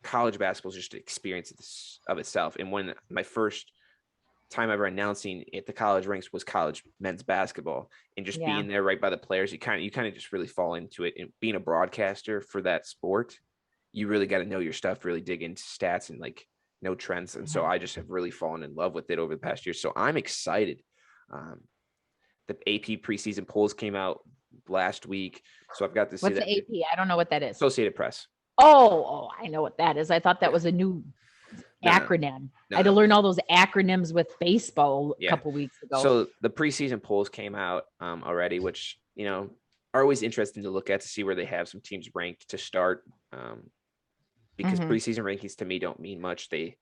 [SPEAKER 1] college basketball is just an experience of itself. And when my first time ever announcing at the college ranks was college men's basketball, and just
[SPEAKER 2] Yeah.
[SPEAKER 1] being there right by the players, you kind of just really fall into it. And being a broadcaster for that sport, you really got to know your stuff, really dig into stats and like know trends. And so
[SPEAKER 2] Mhm.
[SPEAKER 1] I just have really fallen in love with it over the past year. So I'm excited. Um, the AP preseason polls came out last week, so I've got to see
[SPEAKER 2] What's the
[SPEAKER 1] that.
[SPEAKER 2] AP? I don't know what that is.
[SPEAKER 1] Associated Press.
[SPEAKER 2] Oh, I know what that is. I thought that
[SPEAKER 1] Yeah.
[SPEAKER 2] was a new
[SPEAKER 1] No, no,
[SPEAKER 2] acronym. I
[SPEAKER 1] no,
[SPEAKER 2] had to
[SPEAKER 1] no.
[SPEAKER 2] learn all those acronyms with baseball a
[SPEAKER 1] Yeah.
[SPEAKER 2] couple weeks ago.
[SPEAKER 1] So the preseason polls came out already, which are always interesting to look at to see where they have some teams ranked to start. Because
[SPEAKER 2] Mhm.
[SPEAKER 1] preseason rankings to me don't mean much. They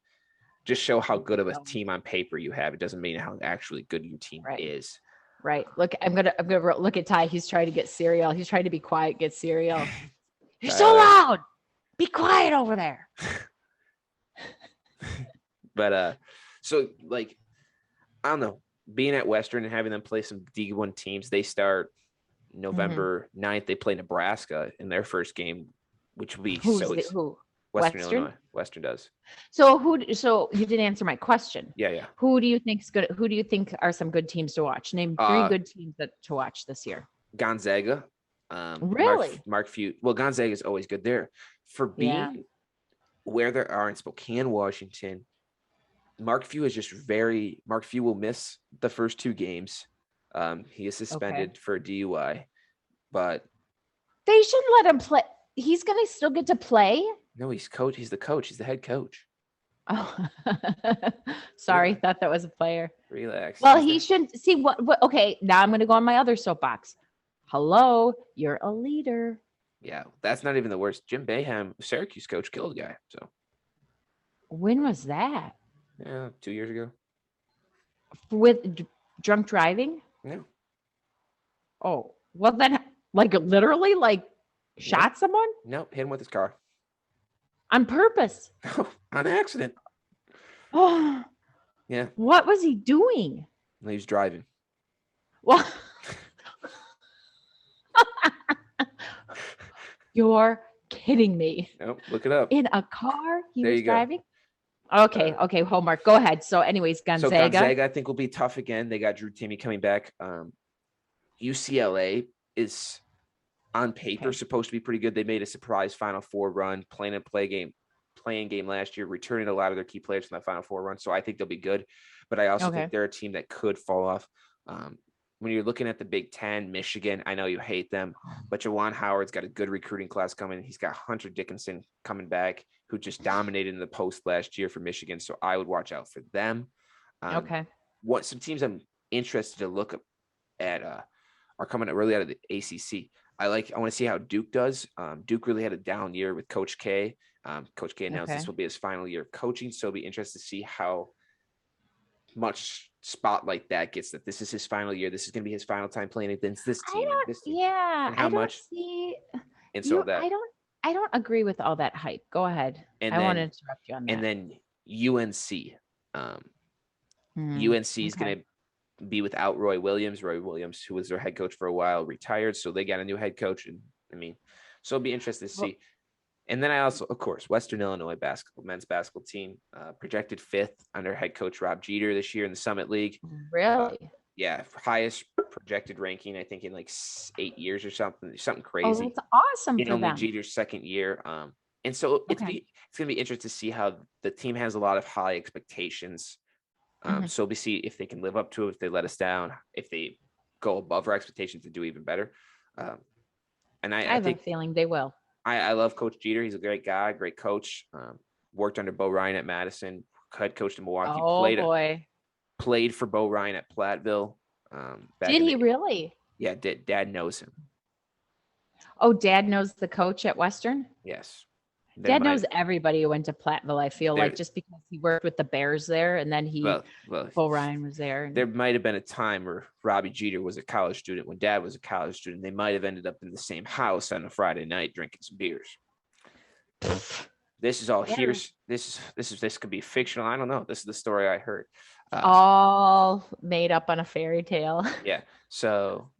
[SPEAKER 1] just show how good of a
[SPEAKER 2] No.
[SPEAKER 1] team on paper you have. It doesn't mean how actually good your team
[SPEAKER 2] Right.
[SPEAKER 1] is.
[SPEAKER 2] Right. Look, I'm gonna look at Ty. He's trying to get cereal. He's trying to be quiet, get cereal. You're so
[SPEAKER 1] Tyler.
[SPEAKER 2] loud. Be quiet over there.
[SPEAKER 1] But so like I don't know, being at Western and having them play some D1 teams, they start November 9th. They play Nebraska in their first game, which will be
[SPEAKER 2] Who?
[SPEAKER 1] Western
[SPEAKER 2] Western?
[SPEAKER 1] Illinois. Western does.
[SPEAKER 2] So you didn't answer my question.
[SPEAKER 1] Yeah, yeah.
[SPEAKER 2] Who do you think's good? Who do you think are some good teams to watch? Name three good teams to watch this year.
[SPEAKER 1] Gonzaga.
[SPEAKER 2] Really?
[SPEAKER 1] Mark Few. Well, Gonzaga is always good there. For being where they are in Spokane, Washington, Mark Few will miss the first two games. He is suspended for DUI, but
[SPEAKER 2] they should let him play. He's gonna still get to play.
[SPEAKER 1] no, he's coach. He's the coach. He's the head coach.
[SPEAKER 2] Oh, sorry, thought that was a player.
[SPEAKER 1] Relax.
[SPEAKER 2] Well, he shouldn't see what. Okay, now I'm gonna go on my other soapbox. Hello, you're a leader.
[SPEAKER 1] Yeah, that's not even the worst. Jim Boeheim, Syracuse coach, killed a guy. So
[SPEAKER 2] when was that?
[SPEAKER 1] yeah, 2 years ago.
[SPEAKER 2] With drunk driving?
[SPEAKER 1] No.
[SPEAKER 2] Oh, well then, like literally, like shot someone?
[SPEAKER 1] No, hit him with his car.
[SPEAKER 2] On purpose.
[SPEAKER 1] On accident.
[SPEAKER 2] Oh,
[SPEAKER 1] yeah.
[SPEAKER 2] What was he doing?
[SPEAKER 1] He was driving.
[SPEAKER 2] Well, you're kidding me.
[SPEAKER 1] Nope, look it up.
[SPEAKER 2] In a car he was
[SPEAKER 1] go.
[SPEAKER 2] driving? Okay, okay, homework. Go ahead. So, anyways, Gonzaga.
[SPEAKER 1] So Gonzaga, I think, will be tough again. They got Drew Timme coming back. UCLA is on paper supposed to be pretty good. They made a surprise Final Four run, playing game last year, returning a lot of their key players from that Final Four run. So I think they'll be good. But I also think they're a team that could fall off. When you're looking at the Big Ten, Michigan, I know you hate them, but Juwan Howard's got a good recruiting class coming. He's got Hunter Dickinson coming back, who just dominated in the post last year for Michigan. So I would watch out for them. What some teams I'm interested to look at are coming really out of the ACC. I want to see how Duke does. Duke really had a down year with Coach K. Coach K announced this will be his final year of coaching. So it'll be interested to see how much spotlight that gets, that this is his final year. This is going to be his final time playing against this team.
[SPEAKER 2] Yeah.
[SPEAKER 1] And how much. And so
[SPEAKER 2] I don't agree with all that hype. Go ahead. I want to interrupt you on that.
[SPEAKER 1] And then UNC. UNC is going to be without Roy Williams, who was their head coach for a while, retired. So they got a new head coach. And so it'll be interesting to see. And then I also, of course, Western Illinois men's basketball team, projected 5th under head coach Rob Jeter this year in the Summit League.
[SPEAKER 2] Really?
[SPEAKER 1] Yeah, highest projected ranking, I think, in like 8 years or something
[SPEAKER 2] Oh,
[SPEAKER 1] crazy.
[SPEAKER 2] that's awesome
[SPEAKER 1] In
[SPEAKER 2] for
[SPEAKER 1] only
[SPEAKER 2] them.
[SPEAKER 1] Jeter's second year. And so it's
[SPEAKER 2] Okay.
[SPEAKER 1] going to be interesting to see how the team has a lot of high expectations. So we see if they can live up to it, if they let us down, if they go above our expectations to do even better. And
[SPEAKER 2] I
[SPEAKER 1] I
[SPEAKER 2] have a
[SPEAKER 1] think
[SPEAKER 2] feeling they will.
[SPEAKER 1] I love Coach Jeter. He's a great guy, great coach. Worked under Bo Ryan at Madison, head coach in Milwaukee,
[SPEAKER 2] Oh boy.
[SPEAKER 1] played for Bo Ryan at Platteville. Back
[SPEAKER 2] Did
[SPEAKER 1] in
[SPEAKER 2] he
[SPEAKER 1] the,
[SPEAKER 2] really?
[SPEAKER 1] yeah, Dad knows him.
[SPEAKER 2] Oh, Dad knows the coach at Western?
[SPEAKER 1] Yes.
[SPEAKER 2] Dad knows everybody who went to Platteville, I feel like,
[SPEAKER 1] There-
[SPEAKER 2] just because he worked with the Bears there and then
[SPEAKER 1] Well,
[SPEAKER 2] Bo Ryan was there.
[SPEAKER 1] there might have been a time where Robbie Jeter was a college student when Dad was a college student. They might have ended up in the same house on a Friday night drinking some beers. This is all
[SPEAKER 2] Yeah.
[SPEAKER 1] this could be fictional. I don't know. This is the story I heard.
[SPEAKER 2] All made up on a fairy tale.
[SPEAKER 1] Yeah. So,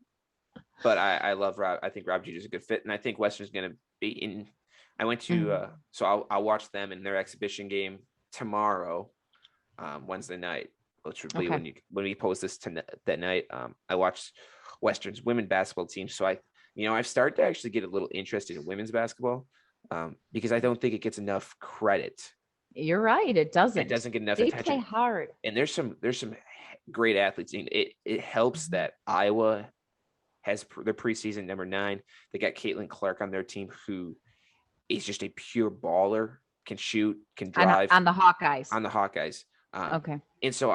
[SPEAKER 1] but I love Rob. I think Rob Jeter's a good fit, and I think Western's going to be in. I went to so I'll watch them in their exhibition game tomorrow, Wednesday night, which would be
[SPEAKER 2] Okay.
[SPEAKER 1] when we post this that night. I watched Western's women basketball team, so I've started to actually get a little interested in women's basketball, because I don't think it gets enough credit.
[SPEAKER 2] You're right. It doesn't.
[SPEAKER 1] It doesn't get enough
[SPEAKER 2] They
[SPEAKER 1] attention.
[SPEAKER 2] play hard.
[SPEAKER 1] And there's some great athletes. It helps that Iowa has their preseason number 9. They got Caitlin Clark on their team, who is just a pure baller, can shoot, can drive
[SPEAKER 2] On the Hawkeyes.
[SPEAKER 1] on the Hawkeyes.
[SPEAKER 2] Okay.
[SPEAKER 1] And so,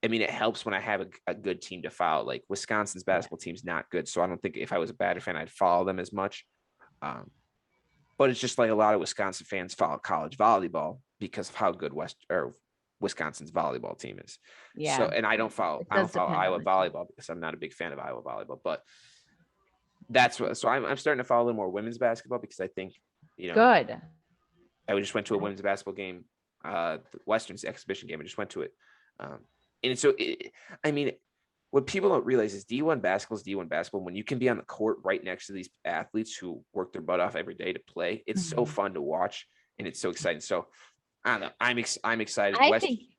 [SPEAKER 1] I mean, it helps when I have a good team to follow. Like Wisconsin's basketball team's not good, so I don't think if I was a Badger fan, I'd follow them as much. But it's just like a lot of Wisconsin fans follow college volleyball because of how good Wisconsin's volleyball team is.
[SPEAKER 2] Yeah.
[SPEAKER 1] So, and I don't follow Iowa volleyball because I'm not a big fan of Iowa volleyball. But that's what. So I'm starting to follow a little more women's basketball because I think,
[SPEAKER 2] Good.
[SPEAKER 1] I just went to a women's basketball game, the Western's exhibition game. I just went to it, and so I mean, what people don't realize is D1 basketball is D1 basketball. When you can be on the court right next to these athletes who work their butt off every day to play, it's so fun to watch and it's so exciting. So I don't know. I'm excited.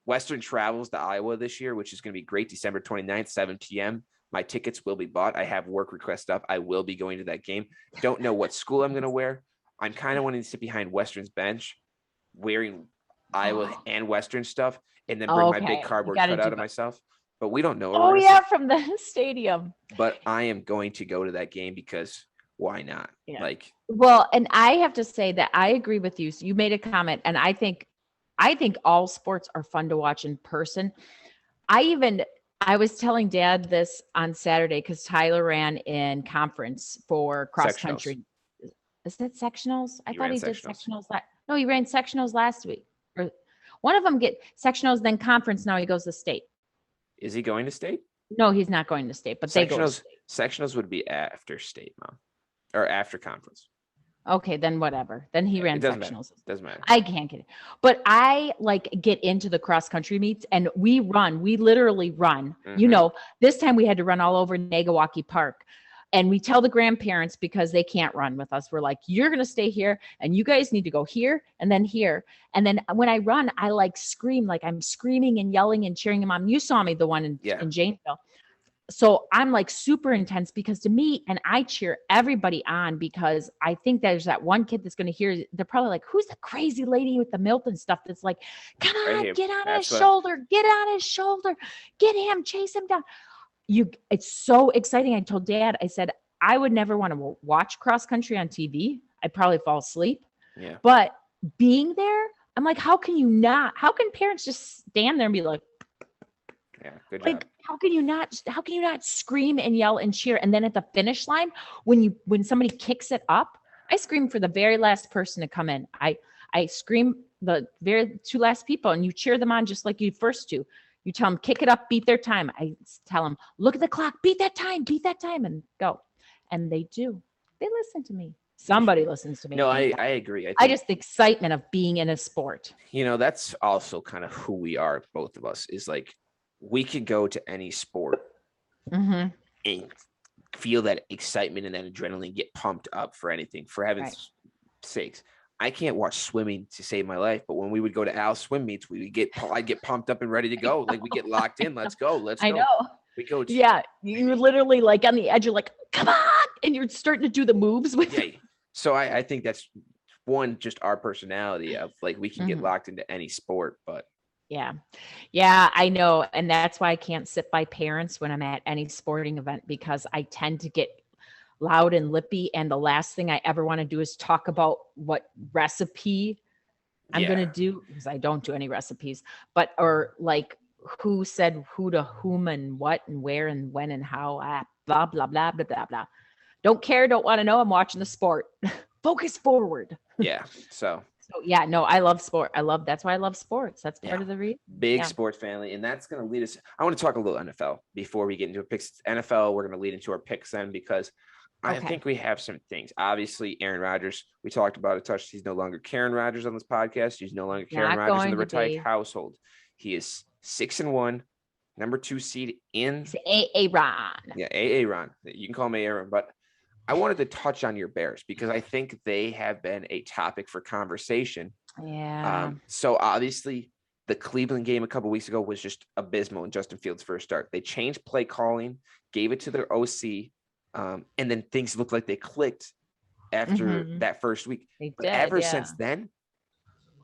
[SPEAKER 1] Western travels to Iowa this year, which is going to be great. December 29th, 7 p.m. My tickets will be bought. I have work request up. I will be going to that game. Don't know what school I'm going to wear. I'm kind of wanting to sit behind Western's bench wearing Iowa and Western stuff and then bring my big cardboard cutout of myself. But we don't know.
[SPEAKER 2] Oh, yeah, from the stadium.
[SPEAKER 1] But I am going to go to that game because why not?
[SPEAKER 2] Yeah. Well, and I have to say that I agree with you. So you made a comment, and I think all sports are fun to watch in person. I was telling Dad this on Saturday because Tyler ran in conference for cross country. Is that sectionals? I thought he did sectionals. No, he ran sectionals last week. Or one of them get sectionals, then conference. Now he goes to state.
[SPEAKER 1] Is he going to state?
[SPEAKER 2] No, he's not going to state, but they go to state.
[SPEAKER 1] Sectionals would be after state, Mom, or after conference.
[SPEAKER 2] Okay, then whatever. Then he ran sectionals.
[SPEAKER 1] Doesn't matter.
[SPEAKER 2] I can't get it. But I get into the cross country meets and we literally run. This time we had to run all over Nagawaki Park. And we tell the grandparents because they can't run with us. We're like, you're going to stay here and you guys need to go here and then here. And then when I run, I scream, I'm screaming and yelling and cheering him on. You saw me, the one in Janesville. So I'm super intense because to me, and I cheer everybody on because I think there's that one kid that's going to hear, they're probably like, who's the crazy lady with the Milton stuff? That's like, come on, get on his shoulder, get him, chase him down. It's so exciting. I told Dad, I said, I would never want to watch cross country on TV. I'd probably fall asleep.
[SPEAKER 1] Yeah.
[SPEAKER 2] But being there, I'm like, how can parents just stand there and be like,
[SPEAKER 1] yeah, good job.
[SPEAKER 2] How can you not scream and yell and cheer? And then at the finish line, when somebody kicks it up, I scream for the very last person to come in. I scream the very 2 last people and you cheer them on just like you first do. You tell them, kick it up, beat their time. I tell them, look at the clock, beat that time, and go. And they do. They listen to me. Somebody listens to me.
[SPEAKER 1] No, I agree.
[SPEAKER 2] I just the excitement of being in a sport.
[SPEAKER 1] That's also kind of who we are, both of us, is we could go to any sport and feel that excitement and that adrenaline, get pumped up for anything, for heaven's sakes. I can't watch swimming to save my life, but when we would go to Al's swim meets, I'd get pumped up and ready to go. Like we get locked in. Let's go. Let's
[SPEAKER 2] I
[SPEAKER 1] go.
[SPEAKER 2] know.
[SPEAKER 1] We go.
[SPEAKER 2] Yeah. You're literally like on the edge. You're like, come on. And you're starting to do the moves with.
[SPEAKER 1] Yeah. So I think that's one, just our personality of like, we can get locked into any sport, but.
[SPEAKER 2] Yeah. Yeah, I know. And that's why I can't sit by parents when I'm at any sporting event, because I tend to get loud and lippy. And the last thing I ever want to do is talk about what recipe I'm going to do, because I don't do any recipes, but, or like who said who to whom and what and where and when and how, blah, blah, blah, blah, blah, blah. Don't care. Don't want to know. I'm watching the sport. Focus forward.
[SPEAKER 1] Yeah. So
[SPEAKER 2] yeah, no, I love sport. That's why I love sports. That's part of the reason.
[SPEAKER 1] Big sports family. And that's going to lead us. I want to talk a little NFL before we get into a picks. NFL, we're going to lead into our picks then, because I think we have some things. Obviously, Aaron Rodgers, we talked about it. He's no longer Karen Rodgers on this podcast. He's no longer Karen Rodgers in the Retight household. He is 6-1, number 2 seed in
[SPEAKER 2] Aaron.
[SPEAKER 1] Yeah, Aaron. You can call me Aaron, but I wanted to touch on your Bears because I think they have been a topic for conversation.
[SPEAKER 2] Yeah.
[SPEAKER 1] So obviously, the Cleveland game a couple weeks ago was just abysmal in Justin Fields' first start. They changed play calling, gave it to their OC. And then things looked like they clicked after that first week. But ever since then,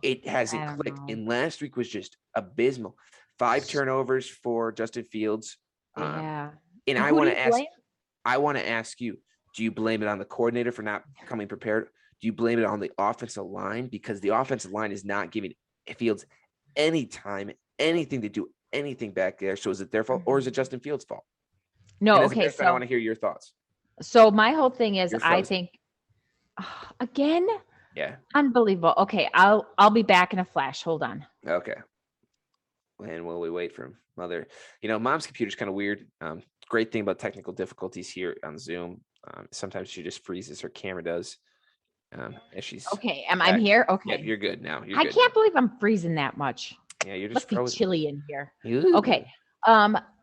[SPEAKER 1] it hasn't clicked. And last week was just abysmal. 5 turnovers for Justin Fields. And I want to ask you, do you blame it on the coordinator for not coming prepared? Do you blame it on the offensive line? Because the offensive line is not giving Fields any time, anything to do anything back there. So is it their fault or is it Justin Fields' fault?
[SPEAKER 2] No, okay.
[SPEAKER 1] So I want to hear your thoughts.
[SPEAKER 2] So my whole thing is, I think, again, unbelievable. Okay, I'll be back in a flash. Hold on.
[SPEAKER 1] Okay. And while we wait for mother, mom's computer's kind of weird. Great thing about technical difficulties here on Zoom. Sometimes she just freezes. Her camera does. And she's
[SPEAKER 2] okay. I'm here. Okay.
[SPEAKER 1] Yeah, you're good now.
[SPEAKER 2] I can't believe I'm freezing that much.
[SPEAKER 1] Yeah, you're just
[SPEAKER 2] must be chilly in here.
[SPEAKER 1] Ooh.
[SPEAKER 2] Okay.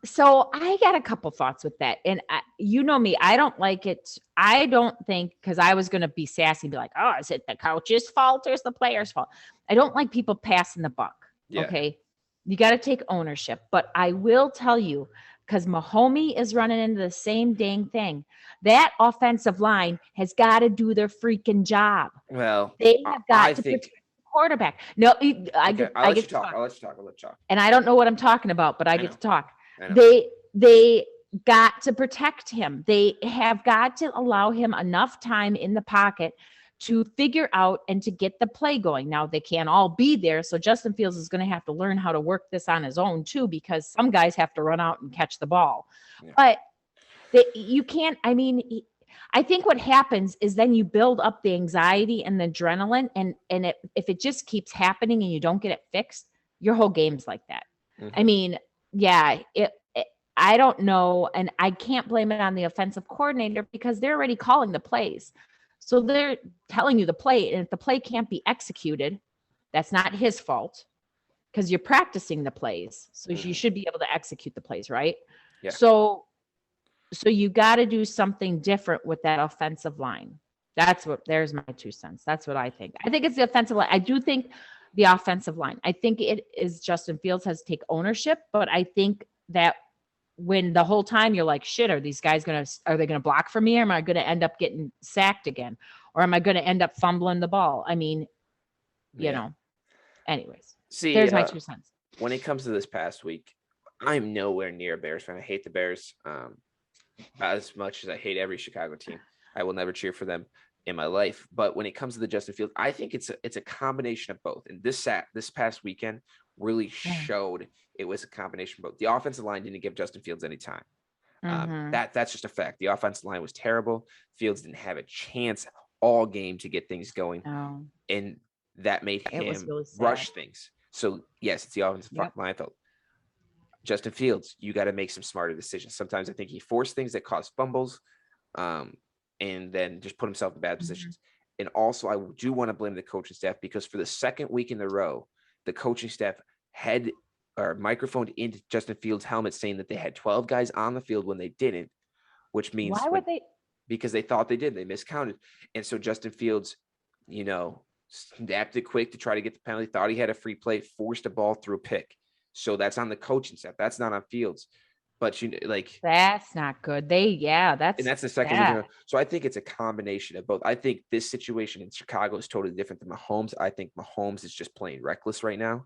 [SPEAKER 2] So I got a couple thoughts with that. And you know me, I don't like it. I don't think, because I was going to be sassy and be like, oh, is it the coach's fault or is the player's fault? I don't like people passing the buck. Yeah. Okay. You got to take ownership. But I will tell you, because Mahomie is running into the same dang thing, that offensive line has got to do their freaking job.
[SPEAKER 1] Well,
[SPEAKER 2] they have got to protect quarterback. No, I get to talk.
[SPEAKER 1] I'll let you talk.
[SPEAKER 2] And I don't know what I'm talking about, but I get to talk. They got to protect him. They have got to allow him enough time in the pocket to figure out and to get the play going. Now they can't all be there. So Justin Fields is going to have to learn how to work this on his own too, because some guys have to run out and catch the ball. Yeah. But you can't, I think what happens is then you build up the anxiety and the adrenaline, and if it just keeps happening and you don't get it fixed, your whole game's like that. Mm-hmm. I don't know, and I can't blame it on the offensive coordinator because they're already calling the plays. So they're telling you the play, and if the play can't be executed, that's not his fault because you're practicing the plays. So you should be able to execute the plays, right? Yeah. So you got to do something different with that offensive line. There's my 2 cents. That's what I think. I think it's the offensive line. I do think the offensive line. I think it is Justin Fields has to take ownership, but I think that when the whole time you're like, shit, are these guys are they going to block for me? Or am I going to end up getting sacked again? Or am I going to end up fumbling the ball? You know, anyways, there's my 2 cents.
[SPEAKER 1] When it comes to this past week, I'm nowhere near a Bears fan. I hate the Bears. As much as I hate every Chicago team, I will never cheer for them in my life. But when it comes to the Justin Fields, I think it's a combination of both. And this past weekend really showed it was a combination of both. The offensive line didn't give Justin Fields any time. That's just a fact. The offensive line was terrible. Fields didn't have a chance all game to get things going, and that made him really rush things. So yes, it's the offensive line fault. Justin Fields, you got to make some smarter decisions. Sometimes I think he forced things that cause fumbles, and then just put himself in bad positions. And also, I do want to blame the coaching staff because for the second week in a row, the coaching staff had microphoned into Justin Fields' helmet saying that they had 12 guys on the field when they didn't, which means
[SPEAKER 2] why would they?
[SPEAKER 1] Because they thought they did. They miscounted. And so Justin Fields, snapped it quick to try to get the penalty, thought he had a free play, forced a ball through a pick. So that's on the coaching staff. That's not on Fields. But
[SPEAKER 2] that's not good.
[SPEAKER 1] and that's the second
[SPEAKER 2] bad.
[SPEAKER 1] week. So I think it's a combination of both. I think this situation in Chicago is totally different than Mahomes. I think Mahomes is just playing reckless right now.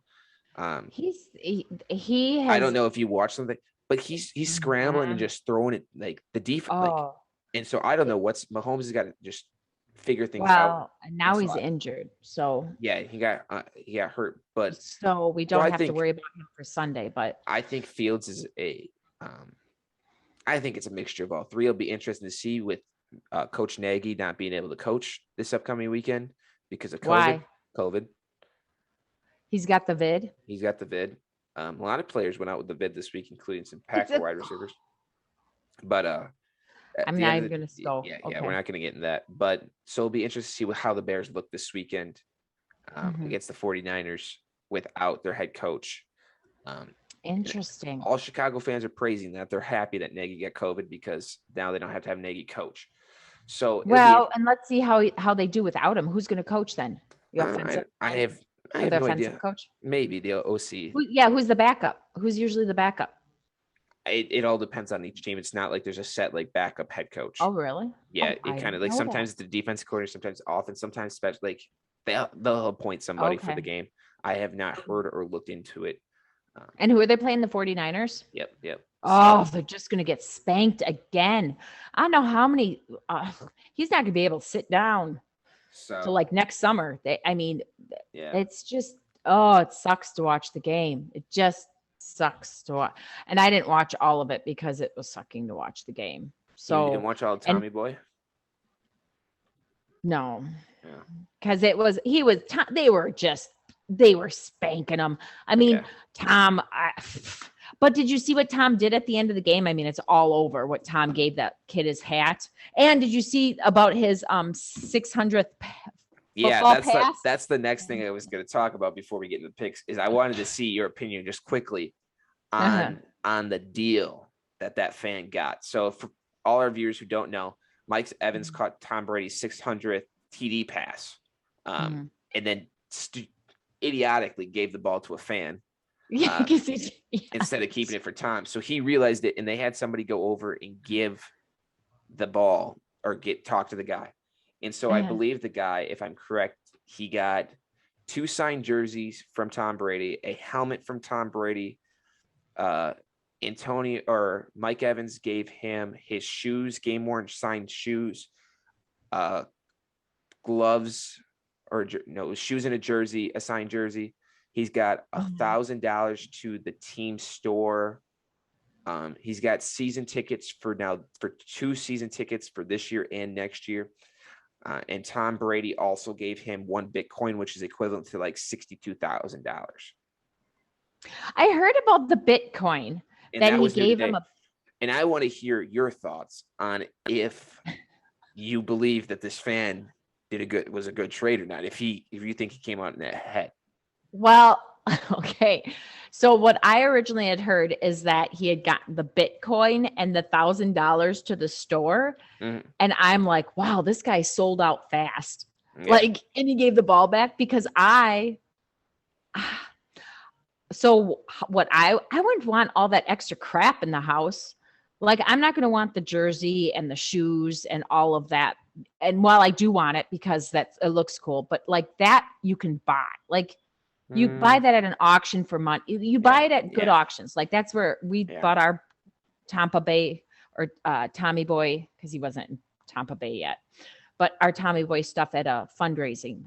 [SPEAKER 2] He has.
[SPEAKER 1] I don't know if you watch something, but he's scrambling and just throwing it like the defense. And so I don't know Mahomes has got to just figure things out.
[SPEAKER 2] Well, and now he's injured. So
[SPEAKER 1] yeah, he got hurt, but
[SPEAKER 2] so we don't have to worry about him for Sunday. But
[SPEAKER 1] I think Fields is I think it's a mixture of all three. It'll be interesting to see with Coach Nagy not being able to coach this upcoming weekend because of COVID.
[SPEAKER 2] Why?
[SPEAKER 1] COVID.
[SPEAKER 2] He's got the vid.
[SPEAKER 1] He's got the vid. A lot of players went out with the vid this week, including some Packer wide receivers. But
[SPEAKER 2] I'm not even going to go.
[SPEAKER 1] Yeah, we're not going to get in that. But so it'll be interesting to see how the Bears look this weekend against the 49ers without their head coach.
[SPEAKER 2] Interesting.
[SPEAKER 1] All Chicago fans are praising that. They're happy that Nagy got COVID because now they don't have to have Nagy coach. So
[SPEAKER 2] and let's see how they do without him. Who's going to coach then?
[SPEAKER 1] I have no idea.
[SPEAKER 2] Coach?
[SPEAKER 1] Maybe the OC.
[SPEAKER 2] Who's the backup? Who's usually the backup?
[SPEAKER 1] It all depends on each team. It's not like there's a set backup head coach.
[SPEAKER 2] Oh, really?
[SPEAKER 1] Yeah, it kind of sometimes it's the defensive coordinator, sometimes offense, sometimes special. They'll appoint somebody for the game. I have not heard or looked into it.
[SPEAKER 2] And who are they playing? The 49ers?
[SPEAKER 1] Yep.
[SPEAKER 2] Oh, they're just going to get spanked again. I don't know how many. He's not going to be able to sit down. So next summer. It's just, it sucks to watch the game. It just sucks to watch. And I didn't watch all of it because it was sucking to watch the game. So
[SPEAKER 1] you didn't watch all of Tommy Boy?
[SPEAKER 2] No. Because they were spanking him. I mean, okay. Tom, but did you see what Tom did at the end of the game? I mean, it's all over what Tom gave that kid his hat. And did you see about his 600th pass?
[SPEAKER 1] That's the next thing I was going to talk about before we get into the picks is I wanted to see your opinion just quickly on the deal that fan got. So for all our viewers who don't know, Mike Evans caught Tom Brady's 600th TD pass and then idiotically gave the ball to a fan instead of keeping it for Tom. So he realized it, and they had somebody go over and give the ball or talk to the guy. And so I believe the guy, if I'm correct, he got 2 signed jerseys from Tom Brady, a helmet from Tom Brady. Mike Evans gave him his shoes, game worn signed shoes, gloves, shoes and a jersey, a signed jersey. He's got $1,000 to the team store. He's got season tickets for 2 season tickets for this year and next year. And Tom Brady also gave him 1 Bitcoin, which is equivalent to $62,000.
[SPEAKER 2] I heard about the Bitcoin that he gave him.
[SPEAKER 1] And I want to hear your thoughts on if you believe that this fan was a good trade or not. If you think he came out in that head.
[SPEAKER 2] Well, okay. So what I originally had heard is that he had gotten the Bitcoin and the $1,000 to the store. And I'm like, wow, this guy sold out fast. Yeah. And he gave the ball back because so what I wouldn't want all that extra crap in the house. I'm not going to want the jersey and the shoes and all of that. And while I do want it because it looks cool, but that you can buy, you buy that at an auction for money. You buy it at good auctions. That's where we bought our Tampa Bay or Tommy Boy, because he wasn't in Tampa Bay yet, but our Tommy Boy stuff at a fundraising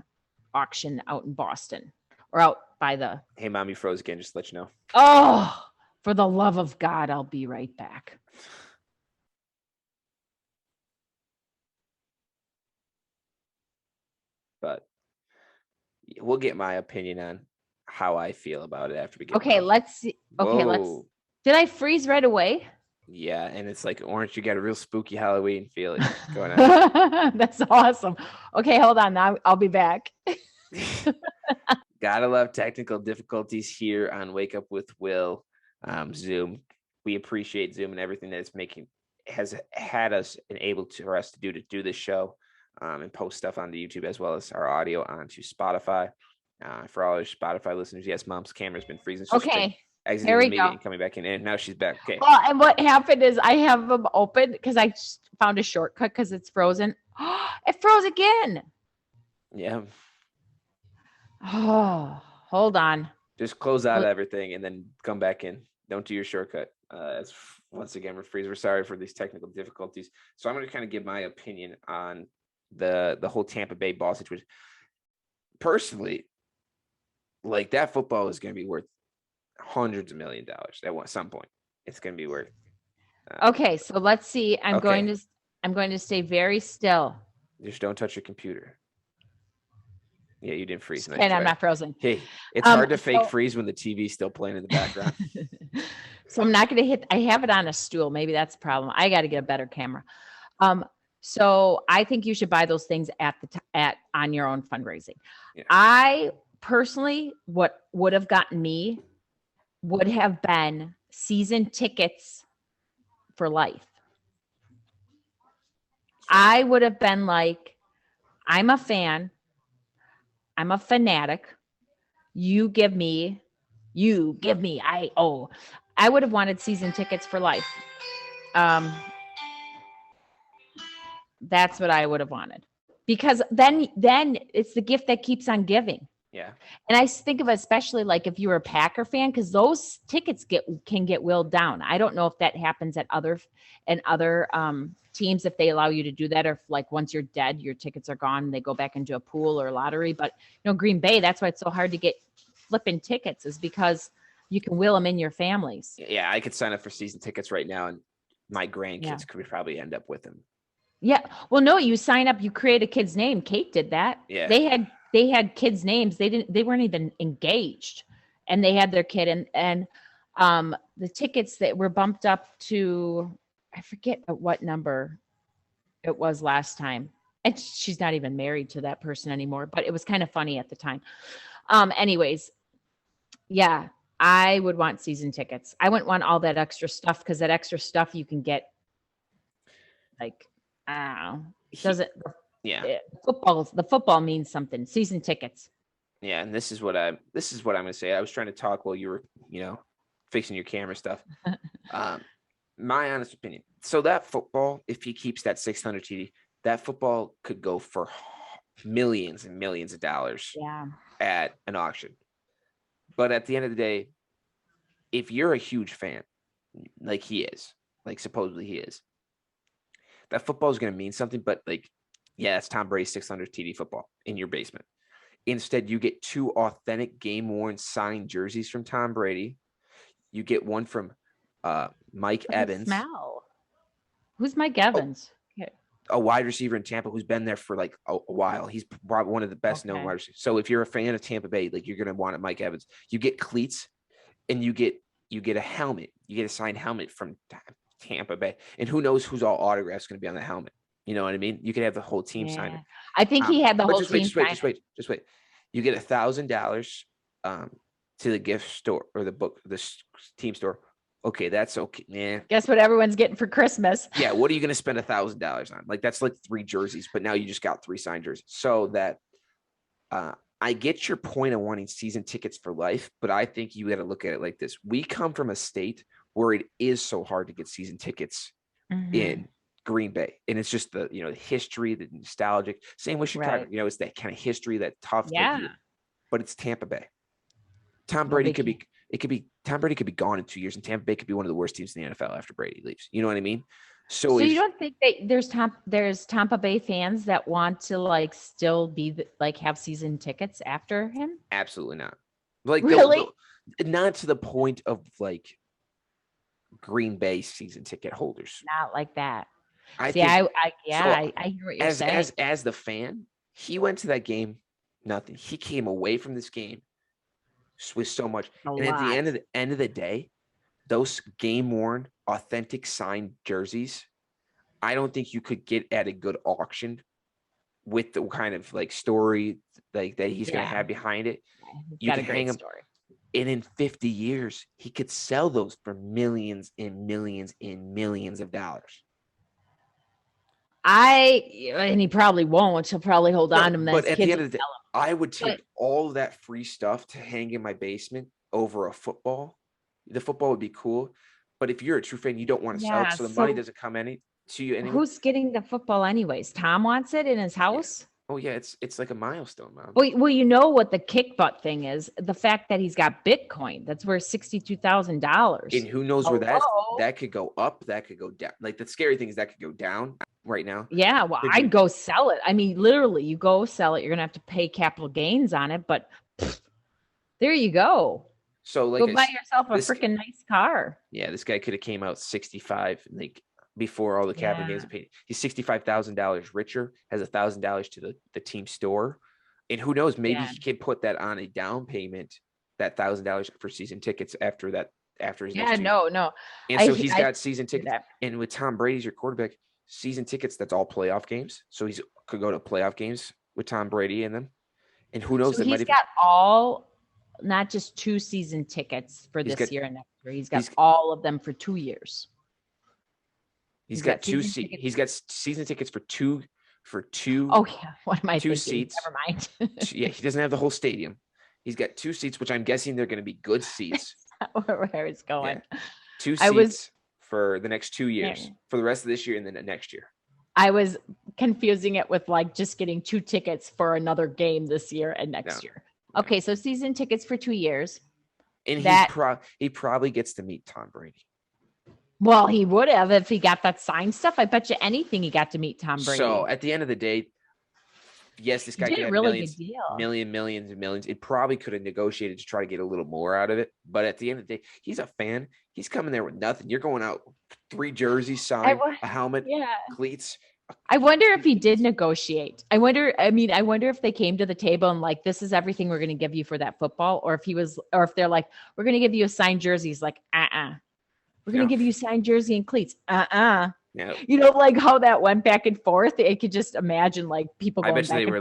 [SPEAKER 2] auction out in Boston or out by the.
[SPEAKER 1] Hey, Mom, you froze again. Just to let you know.
[SPEAKER 2] Oh, for the love of God, I'll be right back.
[SPEAKER 1] But we'll get my opinion on how I feel about it after we get.
[SPEAKER 2] Okay, let's see. Okay, Did I freeze right away?
[SPEAKER 1] Yeah, and it's orange. You got a real spooky Halloween feeling going on.
[SPEAKER 2] That's awesome. Okay, hold on. Now I'll be back.
[SPEAKER 1] Gotta love technical difficulties here on Wake Up with Will, Zoom. We appreciate Zoom and everything that it's has had us and able for us to do this show. and post stuff onto YouTube as well as our audio onto Spotify. For all our Spotify listeners, yes, Mom's camera's been freezing. So she's been
[SPEAKER 2] Okay.
[SPEAKER 1] exiting
[SPEAKER 2] Here
[SPEAKER 1] the
[SPEAKER 2] we
[SPEAKER 1] meeting
[SPEAKER 2] go.
[SPEAKER 1] and coming back in, and now she's back. Okay.
[SPEAKER 2] Well, and what happened is I have them open because I just found a shortcut because it's frozen. It froze again.
[SPEAKER 1] Yeah.
[SPEAKER 2] Oh, hold on.
[SPEAKER 1] Just close out everything and then come back in. Don't do your shortcut. Once again, we're sorry for these technical difficulties. So I'm going to kind of give my opinion on the whole Tampa Bay ball situation. Personally, like that football is going to be worth hundreds of $1 million at some point. It's going to be worth.
[SPEAKER 2] Okay, so let's see. I'm going to stay very still.
[SPEAKER 1] Just don't touch your computer. Yeah, you didn't freeze. Nice
[SPEAKER 2] And
[SPEAKER 1] try.
[SPEAKER 2] I'm not frozen.
[SPEAKER 1] Hey, it's hard to fake freeze when the TV's still playing in the background.
[SPEAKER 2] So I'm not going to hit. I have it on a stool. Maybe that's the problem. I got to get a better camera. So I think you should buy those things on your own fundraising. Yeah. I personally, what would have gotten me would have been season tickets for life. I would have been like, I'm a fan. I'm a fanatic. You give me, I would have wanted season tickets for life. That's what I would have wanted, because then it's the gift that keeps on giving.
[SPEAKER 1] Yeah.
[SPEAKER 2] And I think of it, especially like if you were a Packer fan, because those tickets can get willed down. I don't know if that happens at other teams, if they allow you to do that, or if like once you're dead, your tickets are gone and they go back into a pool or a lottery. But Green Bay, that's why it's so hard to get flipping tickets, is because you can will them in your families.
[SPEAKER 1] Yeah, I could sign up for season tickets right now, and my grandkids could probably end up with them. Yeah.
[SPEAKER 2] Well, no, you sign up, you create a kid's name. Kate did that.
[SPEAKER 1] Yeah.
[SPEAKER 2] They had kids' names. They weren't even engaged, and they had their kid, and the tickets that were bumped up to, I forget what number it was last time. And she's not even married to that person anymore, but it was kind of funny at the time. Anyways, yeah, I would want season tickets. I wouldn't want all that extra stuff, because that extra stuff you can get, like, I don't know. Doesn't. Yeah. The football means something. Season tickets.
[SPEAKER 1] Yeah, and this is what I'm going to say. I was trying to talk while you were, fixing your camera stuff. My honest opinion. So that football, if he keeps that 600 TD, that football could go for millions and millions of dollars at an auction. But at the end of the day, if you're a huge fan, like he is, like supposedly he is, that football is going to mean something. But like, yeah, it's Tom Brady's 600 TD football in your basement. Instead, you get 2 authentic game-worn signed jerseys from Tom Brady. You get one from Mike Evans.
[SPEAKER 2] Smell. Who's Mike Evans?
[SPEAKER 1] A wide receiver in Tampa who's been there for like a while. He's probably one of the best known wide receivers. So if you're a fan of Tampa Bay, like you're going to want it, Mike Evans. You get cleats, and you get a helmet. You get a signed helmet from Tampa Bay. And who knows whose all autographs going to be on the helmet. You know what I mean? You could have the whole team sign it.
[SPEAKER 2] I think he had the whole team sign.
[SPEAKER 1] Just wait. You get $1,000 to the gift store or the team store. Okay, that's okay. Yeah.
[SPEAKER 2] Guess what everyone's getting for Christmas?
[SPEAKER 1] Yeah. What are you going to spend $1,000 on? Like, that's like 3 jerseys, but now you just got 3 signed jerseys. So that I get your point of wanting season tickets for life, but I think you got to look at it like this. We come from a state where it is so hard to get season tickets in Green Bay. And it's just the, the history, the nostalgic. Same with Chicago. Right. It's that kind of history, that tough.
[SPEAKER 2] Yeah.
[SPEAKER 1] But it's Tampa Bay. Tom Brady could be gone in 2 years, and Tampa Bay could be one of the worst teams in the NFL after Brady leaves. You know what I mean?
[SPEAKER 2] So you don't think that there's Tampa Bay fans that want to like still be have season tickets after him?
[SPEAKER 1] Absolutely not. Like,
[SPEAKER 2] really?
[SPEAKER 1] Not to the point of like Green Bay season ticket holders.
[SPEAKER 2] Not like that. I hear what you're saying.
[SPEAKER 1] As the fan, he went to that game, nothing. He came away from this game with so much. At the end of the day, those game-worn, authentic signed jerseys, I don't think you could get at a good auction with the kind of like story like that he's going to have behind it.
[SPEAKER 2] You can hang them. Story.
[SPEAKER 1] And in 50 years, he could sell those for millions and millions and millions of dollars.
[SPEAKER 2] And he probably won't. He'll probably hold on to them.
[SPEAKER 1] But
[SPEAKER 2] His
[SPEAKER 1] at the
[SPEAKER 2] kids
[SPEAKER 1] end
[SPEAKER 2] will
[SPEAKER 1] of the day,
[SPEAKER 2] sell
[SPEAKER 1] I would
[SPEAKER 2] them.
[SPEAKER 1] take all of that free stuff to hang in my basement over a football. The football would be cool. But if you're a true fan, you don't want to sell it.
[SPEAKER 2] Yeah.
[SPEAKER 1] So the money
[SPEAKER 2] So
[SPEAKER 1] doesn't come to you anyway.
[SPEAKER 2] who's getting the football anyways? Tom wants it in his
[SPEAKER 1] Yeah.
[SPEAKER 2] house.
[SPEAKER 1] Oh yeah, it's like a milestone, man.
[SPEAKER 2] Well, you know what the kick butt thing is? The fact that he's got Bitcoin. That's worth $62,000.
[SPEAKER 1] And who knows where
[SPEAKER 2] Hello?
[SPEAKER 1] that could go up, that could go down. Like the scary thing is that could go down right now.
[SPEAKER 2] Yeah, well,
[SPEAKER 1] Could
[SPEAKER 2] I'd go sell it. I mean, literally, you go sell it. You're gonna have to pay capital gains on it, but there you go.
[SPEAKER 1] So like
[SPEAKER 2] Go buy yourself a
[SPEAKER 1] this-
[SPEAKER 2] freaking nice car.
[SPEAKER 1] yeah, this guy could have came out 65, like before all the capital gains are paid. He's $65,000 richer, has $1,000 to the team store. And who knows, maybe
[SPEAKER 2] Yeah.
[SPEAKER 1] he can put that on a down payment, that $1,000 for season tickets after his
[SPEAKER 2] Yeah,
[SPEAKER 1] next year.
[SPEAKER 2] no.
[SPEAKER 1] And so he's got season tickets.
[SPEAKER 2] that.
[SPEAKER 1] And with Tom Brady's your quarterback, season tickets, that's all playoff games. So he's could go to playoff games with Tom Brady in them. And who knows,
[SPEAKER 2] So
[SPEAKER 1] that might
[SPEAKER 2] he's
[SPEAKER 1] even,
[SPEAKER 2] got all, not just 2 season tickets for
[SPEAKER 1] He's
[SPEAKER 2] this
[SPEAKER 1] got-
[SPEAKER 2] year and next year. He's got
[SPEAKER 1] he's-
[SPEAKER 2] all of them for 2 years.
[SPEAKER 1] he's
[SPEAKER 2] he's
[SPEAKER 1] got
[SPEAKER 2] got
[SPEAKER 1] two
[SPEAKER 2] season
[SPEAKER 1] seats.
[SPEAKER 2] tickets.
[SPEAKER 1] He's got season tickets for two
[SPEAKER 2] Oh yeah, what am I
[SPEAKER 1] 2
[SPEAKER 2] thinking?
[SPEAKER 1] seats.
[SPEAKER 2] Never mind.
[SPEAKER 1] Yeah, he doesn't have the whole stadium. He's got 2 seats, which I'm guessing they're going to be good seats.
[SPEAKER 2] Where it's going.
[SPEAKER 1] 2
[SPEAKER 2] I was-
[SPEAKER 1] seats for the next 2 years,
[SPEAKER 2] Yeah.
[SPEAKER 1] for the rest of this year and then next year.
[SPEAKER 2] I was confusing it with like just getting 2 tickets for another game this year and next year. Okay, so season tickets for 2 years.
[SPEAKER 1] And
[SPEAKER 2] That-
[SPEAKER 1] he probably gets to meet Tom Brady.
[SPEAKER 2] Well, he would have if he got that signed stuff. I bet you anything he got to meet Tom Brady.
[SPEAKER 1] So at the end of the day, yes, this
[SPEAKER 2] He
[SPEAKER 1] guy
[SPEAKER 2] did
[SPEAKER 1] could
[SPEAKER 2] a
[SPEAKER 1] have
[SPEAKER 2] really
[SPEAKER 1] millions,
[SPEAKER 2] good deal.
[SPEAKER 1] millions and millions. It probably could have negotiated to try to get a little more out of it. But at the end of the day, he's a fan. He's coming there with nothing. You're going out 3 jerseys signed, a helmet,
[SPEAKER 2] Yeah.
[SPEAKER 1] cleats.
[SPEAKER 2] I wonder if he did negotiate. I wonder if they came to the table and like, this is everything we're going to give you for that football. Or if they're like, we're going to give you a signed jersey. He's like, we're going to give you a signed jersey and cleats.
[SPEAKER 1] Yeah.
[SPEAKER 2] You know, like how that went back and forth. I could just imagine like people
[SPEAKER 1] I
[SPEAKER 2] going
[SPEAKER 1] bet you
[SPEAKER 2] back
[SPEAKER 1] they
[SPEAKER 2] and
[SPEAKER 1] were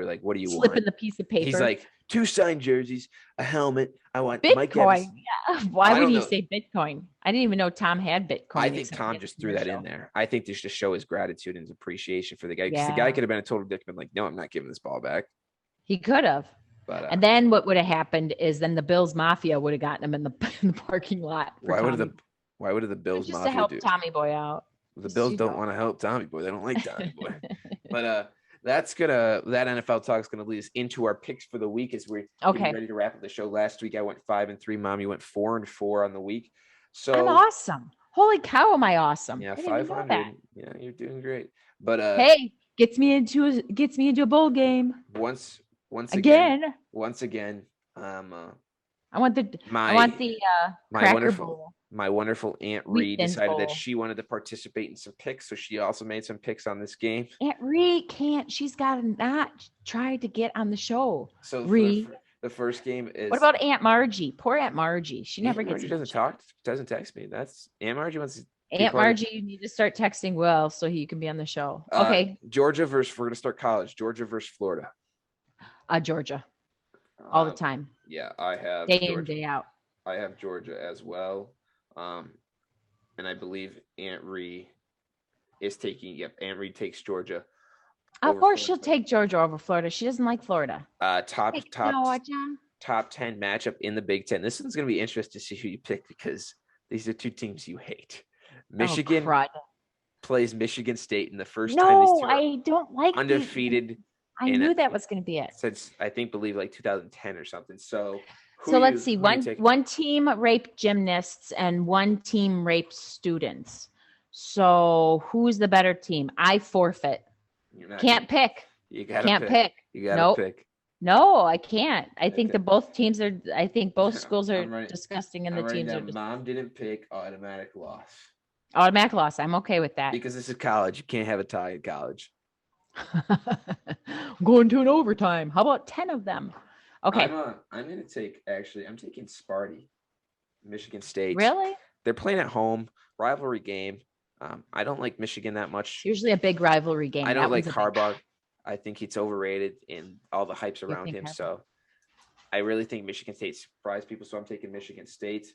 [SPEAKER 1] like, what do you
[SPEAKER 2] slipping
[SPEAKER 1] want?
[SPEAKER 2] the piece of paper.
[SPEAKER 1] He's like, 2 signed jerseys, a helmet. I want Mike
[SPEAKER 2] Bitcoin.
[SPEAKER 1] Evans.
[SPEAKER 2] Yeah. Why
[SPEAKER 1] I
[SPEAKER 2] would
[SPEAKER 1] don't
[SPEAKER 2] he
[SPEAKER 1] know.
[SPEAKER 2] say Bitcoin? I didn't even know Tom had Bitcoin.
[SPEAKER 1] I think
[SPEAKER 2] except
[SPEAKER 1] Tom
[SPEAKER 2] his
[SPEAKER 1] just threw that in
[SPEAKER 2] commercial.
[SPEAKER 1] there. I think this just show his gratitude and his appreciation for the guy. Because the
[SPEAKER 2] Yeah.
[SPEAKER 1] guy could have been a total dick, been like, no, I'm not giving this ball back.
[SPEAKER 2] He could have.
[SPEAKER 1] But
[SPEAKER 2] And then what would have happened is then the Bills Mafia would have gotten him in the, in the parking lot. for
[SPEAKER 1] why would
[SPEAKER 2] Tommy.
[SPEAKER 1] the Bills
[SPEAKER 2] Just to
[SPEAKER 1] Mafia
[SPEAKER 2] help
[SPEAKER 1] do?
[SPEAKER 2] Tommy Boy out.
[SPEAKER 1] The Bills
[SPEAKER 2] you
[SPEAKER 1] don't
[SPEAKER 2] know.
[SPEAKER 1] want to help Tommy Boy. They don't like Tommy Boy. But that NFL talk is gonna lead us into our picks for the week as we're
[SPEAKER 2] Okay.
[SPEAKER 1] getting ready to wrap up the show. Last week I went 5-3. Mom, you went 4-4 on the week. So
[SPEAKER 2] I'm awesome. Holy cow, am I awesome?
[SPEAKER 1] yeah,
[SPEAKER 2] I didn't even know
[SPEAKER 1] 500.
[SPEAKER 2] that.
[SPEAKER 1] Yeah, you're doing great. But
[SPEAKER 2] Hey, gets me into a bowl game
[SPEAKER 1] once
[SPEAKER 2] again. I want the
[SPEAKER 1] my
[SPEAKER 2] Cracker
[SPEAKER 1] wonderful
[SPEAKER 2] Bowl.
[SPEAKER 1] my wonderful Aunt
[SPEAKER 2] Wheat
[SPEAKER 1] Reed
[SPEAKER 2] Thins
[SPEAKER 1] decided that
[SPEAKER 2] Bowl.
[SPEAKER 1] she wanted to participate in some picks, so she also made some picks on this game.
[SPEAKER 2] Aunt Ree can't. She's got to not try to get on the show.
[SPEAKER 1] So
[SPEAKER 2] Ree.
[SPEAKER 1] the first game is
[SPEAKER 2] What about Aunt Margie? Poor Aunt Margie. She never
[SPEAKER 1] Aunt
[SPEAKER 2] gets.
[SPEAKER 1] Margie doesn't text me. That's Aunt Margie wants to be
[SPEAKER 2] Aunt
[SPEAKER 1] part of-
[SPEAKER 2] Margie, you need to start texting Will so he can be on the show.
[SPEAKER 1] Uh,
[SPEAKER 2] Okay,
[SPEAKER 1] Georgia versus we're gonna start college. Georgia versus Florida.
[SPEAKER 2] Georgia, all the
[SPEAKER 1] Um,
[SPEAKER 2] time,
[SPEAKER 1] Yeah, I have
[SPEAKER 2] day in
[SPEAKER 1] Georgia.
[SPEAKER 2] day out.
[SPEAKER 1] I have Georgia as well. And I believe Aunt Ree is taking. Yep, Aunt Ree takes Georgia.
[SPEAKER 2] Of
[SPEAKER 1] over
[SPEAKER 2] course, she'll
[SPEAKER 1] Florida.
[SPEAKER 2] take Georgia over Florida. She doesn't like Florida.
[SPEAKER 1] Top
[SPEAKER 2] Take
[SPEAKER 1] top
[SPEAKER 2] Georgia.
[SPEAKER 1] top 10 matchup in the Big Ten. This one's gonna be interesting to see who you pick because these are 2 teams you hate. Michigan
[SPEAKER 2] Oh, crud.
[SPEAKER 1] plays Michigan State in the first time these
[SPEAKER 2] No,
[SPEAKER 1] 2 are
[SPEAKER 2] I don't like these-
[SPEAKER 1] undefeated
[SPEAKER 2] I
[SPEAKER 1] in
[SPEAKER 2] knew
[SPEAKER 1] it.
[SPEAKER 2] that was going to be it.
[SPEAKER 1] since I believe like 2010 or something. So
[SPEAKER 2] So let's see.
[SPEAKER 1] who you take?
[SPEAKER 2] One team raped gymnasts and one team raped students. So who's the better team? I forfeit.
[SPEAKER 1] You're not
[SPEAKER 2] Can't pick.
[SPEAKER 1] You gotta
[SPEAKER 2] Can't
[SPEAKER 1] pick.
[SPEAKER 2] pick.
[SPEAKER 1] You gotta
[SPEAKER 2] Nope.
[SPEAKER 1] pick.
[SPEAKER 2] No, I can't. I think
[SPEAKER 1] Okay.
[SPEAKER 2] the both teams are. I think both schools are
[SPEAKER 1] I'm writing-
[SPEAKER 2] disgusting, and
[SPEAKER 1] I'm
[SPEAKER 2] the
[SPEAKER 1] writing
[SPEAKER 2] teams are
[SPEAKER 1] down, Mom didn't pick automatic loss
[SPEAKER 2] automatic loss. I'm okay with that.
[SPEAKER 1] because this is college. You can't have a tie in college.
[SPEAKER 2] Going to an overtime. How about 10 of them? Okay.
[SPEAKER 1] I'm gonna take I'm taking Sparty, Michigan State.
[SPEAKER 2] Really?
[SPEAKER 1] They're playing at home, rivalry game. I don't like Michigan that much.
[SPEAKER 2] It's usually a big rivalry game.
[SPEAKER 1] I
[SPEAKER 2] That
[SPEAKER 1] don't like
[SPEAKER 2] one's a big-
[SPEAKER 1] Harbaugh. I think he's overrated and all the hype's around
[SPEAKER 2] think
[SPEAKER 1] him.
[SPEAKER 2] Harbaugh?
[SPEAKER 1] So I really think Michigan State surprised people. So I'm taking Michigan State.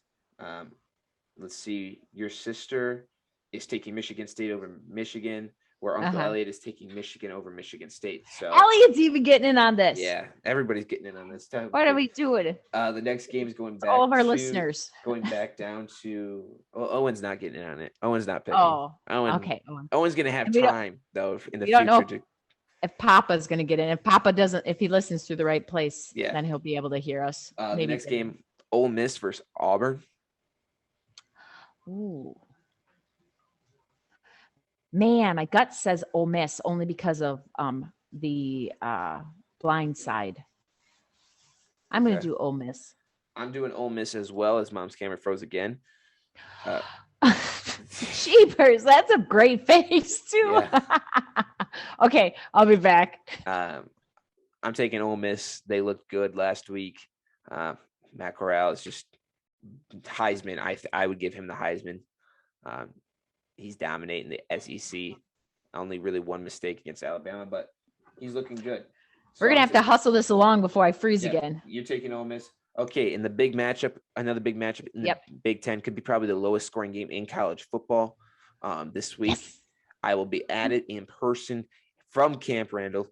[SPEAKER 1] Let's see. Your sister is taking Michigan State over Michigan. where Uncle Elliot is taking Michigan over Michigan State. So
[SPEAKER 2] Elliot's even getting in on this.
[SPEAKER 1] Yeah, everybody's getting in on this time.
[SPEAKER 2] What are we doing?
[SPEAKER 1] The next game is going back
[SPEAKER 2] all of our listeners.
[SPEAKER 1] Going back down to Owen's not getting in on it. Owen's not picking.
[SPEAKER 2] Oh,
[SPEAKER 1] Owen,
[SPEAKER 2] okay.
[SPEAKER 1] Owen's gonna have time though in the
[SPEAKER 2] future. Don't
[SPEAKER 1] know
[SPEAKER 2] if Papa's gonna get in. If Papa doesn't, if he listens through the right place,
[SPEAKER 1] yeah,
[SPEAKER 2] then he'll be able to hear us.
[SPEAKER 1] The next game, Ole Miss versus Auburn.
[SPEAKER 2] Ooh. Man, my gut says Ole Miss only because of the blind side. I'm going to do Ole Miss.
[SPEAKER 1] I'm doing Ole Miss as well, as Mom's camera froze again.
[SPEAKER 2] Jeepers, that's a great face too. Yeah. Okay, I'll be back.
[SPEAKER 1] I'm taking Ole Miss. They looked good last week. Matt Corral is just Heisman. I would give him the Heisman. He's dominating the SEC. Only really one mistake against Alabama, but he's looking good. So
[SPEAKER 2] we're going to have to hustle this along before I freeze again.
[SPEAKER 1] You're taking Ole Miss. Okay, in the big matchup, another big matchup in the Big Ten, could be probably the lowest scoring game in college football this week. Yes. I will be at it in person from Camp Randall.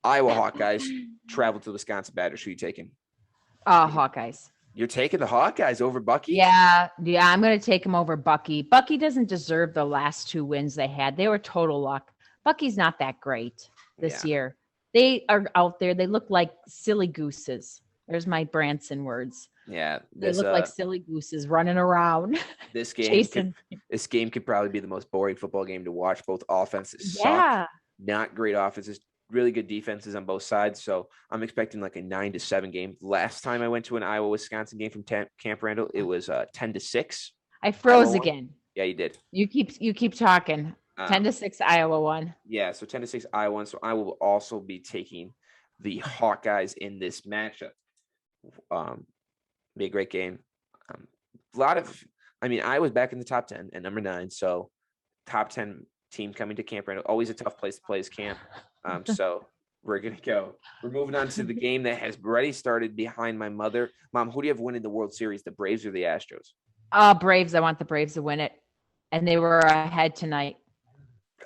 [SPEAKER 1] Iowa Hawkeyes travel to the Wisconsin Badgers. Who are you taking?
[SPEAKER 2] Hawkeyes.
[SPEAKER 1] You're taking the Hawkeyes over Bucky?
[SPEAKER 2] Yeah, I'm going to take him over Bucky. Bucky doesn't deserve the last 2 wins they had. They were total luck. Bucky's not that great this year. They are out there. They look like silly gooses. There's my Branson words.
[SPEAKER 1] Yeah.
[SPEAKER 2] They look like silly gooses running around.
[SPEAKER 1] This game could probably be the most boring football game to watch. Both offenses suck. Not great offenses. Really good defenses on both sides. So I'm expecting like a 9-7 game. Last time I went to an Iowa-Wisconsin game from Camp Randall, it was 10-6.
[SPEAKER 2] I froze again.
[SPEAKER 1] Yeah, you did.
[SPEAKER 2] You keep talking. 10-6 Iowa won.
[SPEAKER 1] Yeah, so 10-6 Iowa won. So I will also be taking the Hawkeyes in this matchup. Be a great game. I was back in the top 10 at number 9. So top 10 team coming to Camp Randall. Always a tough place to play is camp. So we're going to go. We're moving on to the game that has already started behind my mother. Mom, who do you have winning the World Series, the Braves or the Astros?
[SPEAKER 2] Braves. I want the Braves to win it. And they were ahead tonight.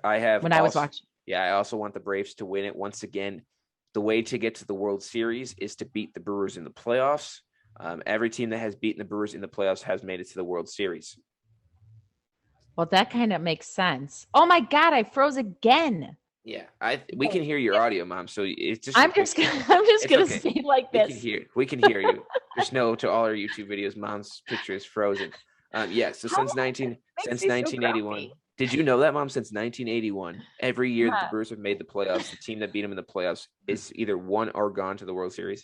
[SPEAKER 2] I was watching.
[SPEAKER 1] Yeah, I also want the Braves to win it. Once again, the way to get to the World Series is to beat the Brewers in the playoffs. Every team that has beaten the Brewers in the playoffs has made it to the World Series.
[SPEAKER 2] Well, that kind of makes sense. Oh my God, I froze again.
[SPEAKER 1] Yeah, we can hear your audio, Mom. So it's just
[SPEAKER 2] I'm just gonna say like this.
[SPEAKER 1] We can hear you. Just know to all our YouTube videos, Mom's picture is frozen. So since 1981. Did you know that, Mom? Since 1981, every year that the Brewers have made the playoffs, the team that beat them in the playoffs is either won or gone to the World Series.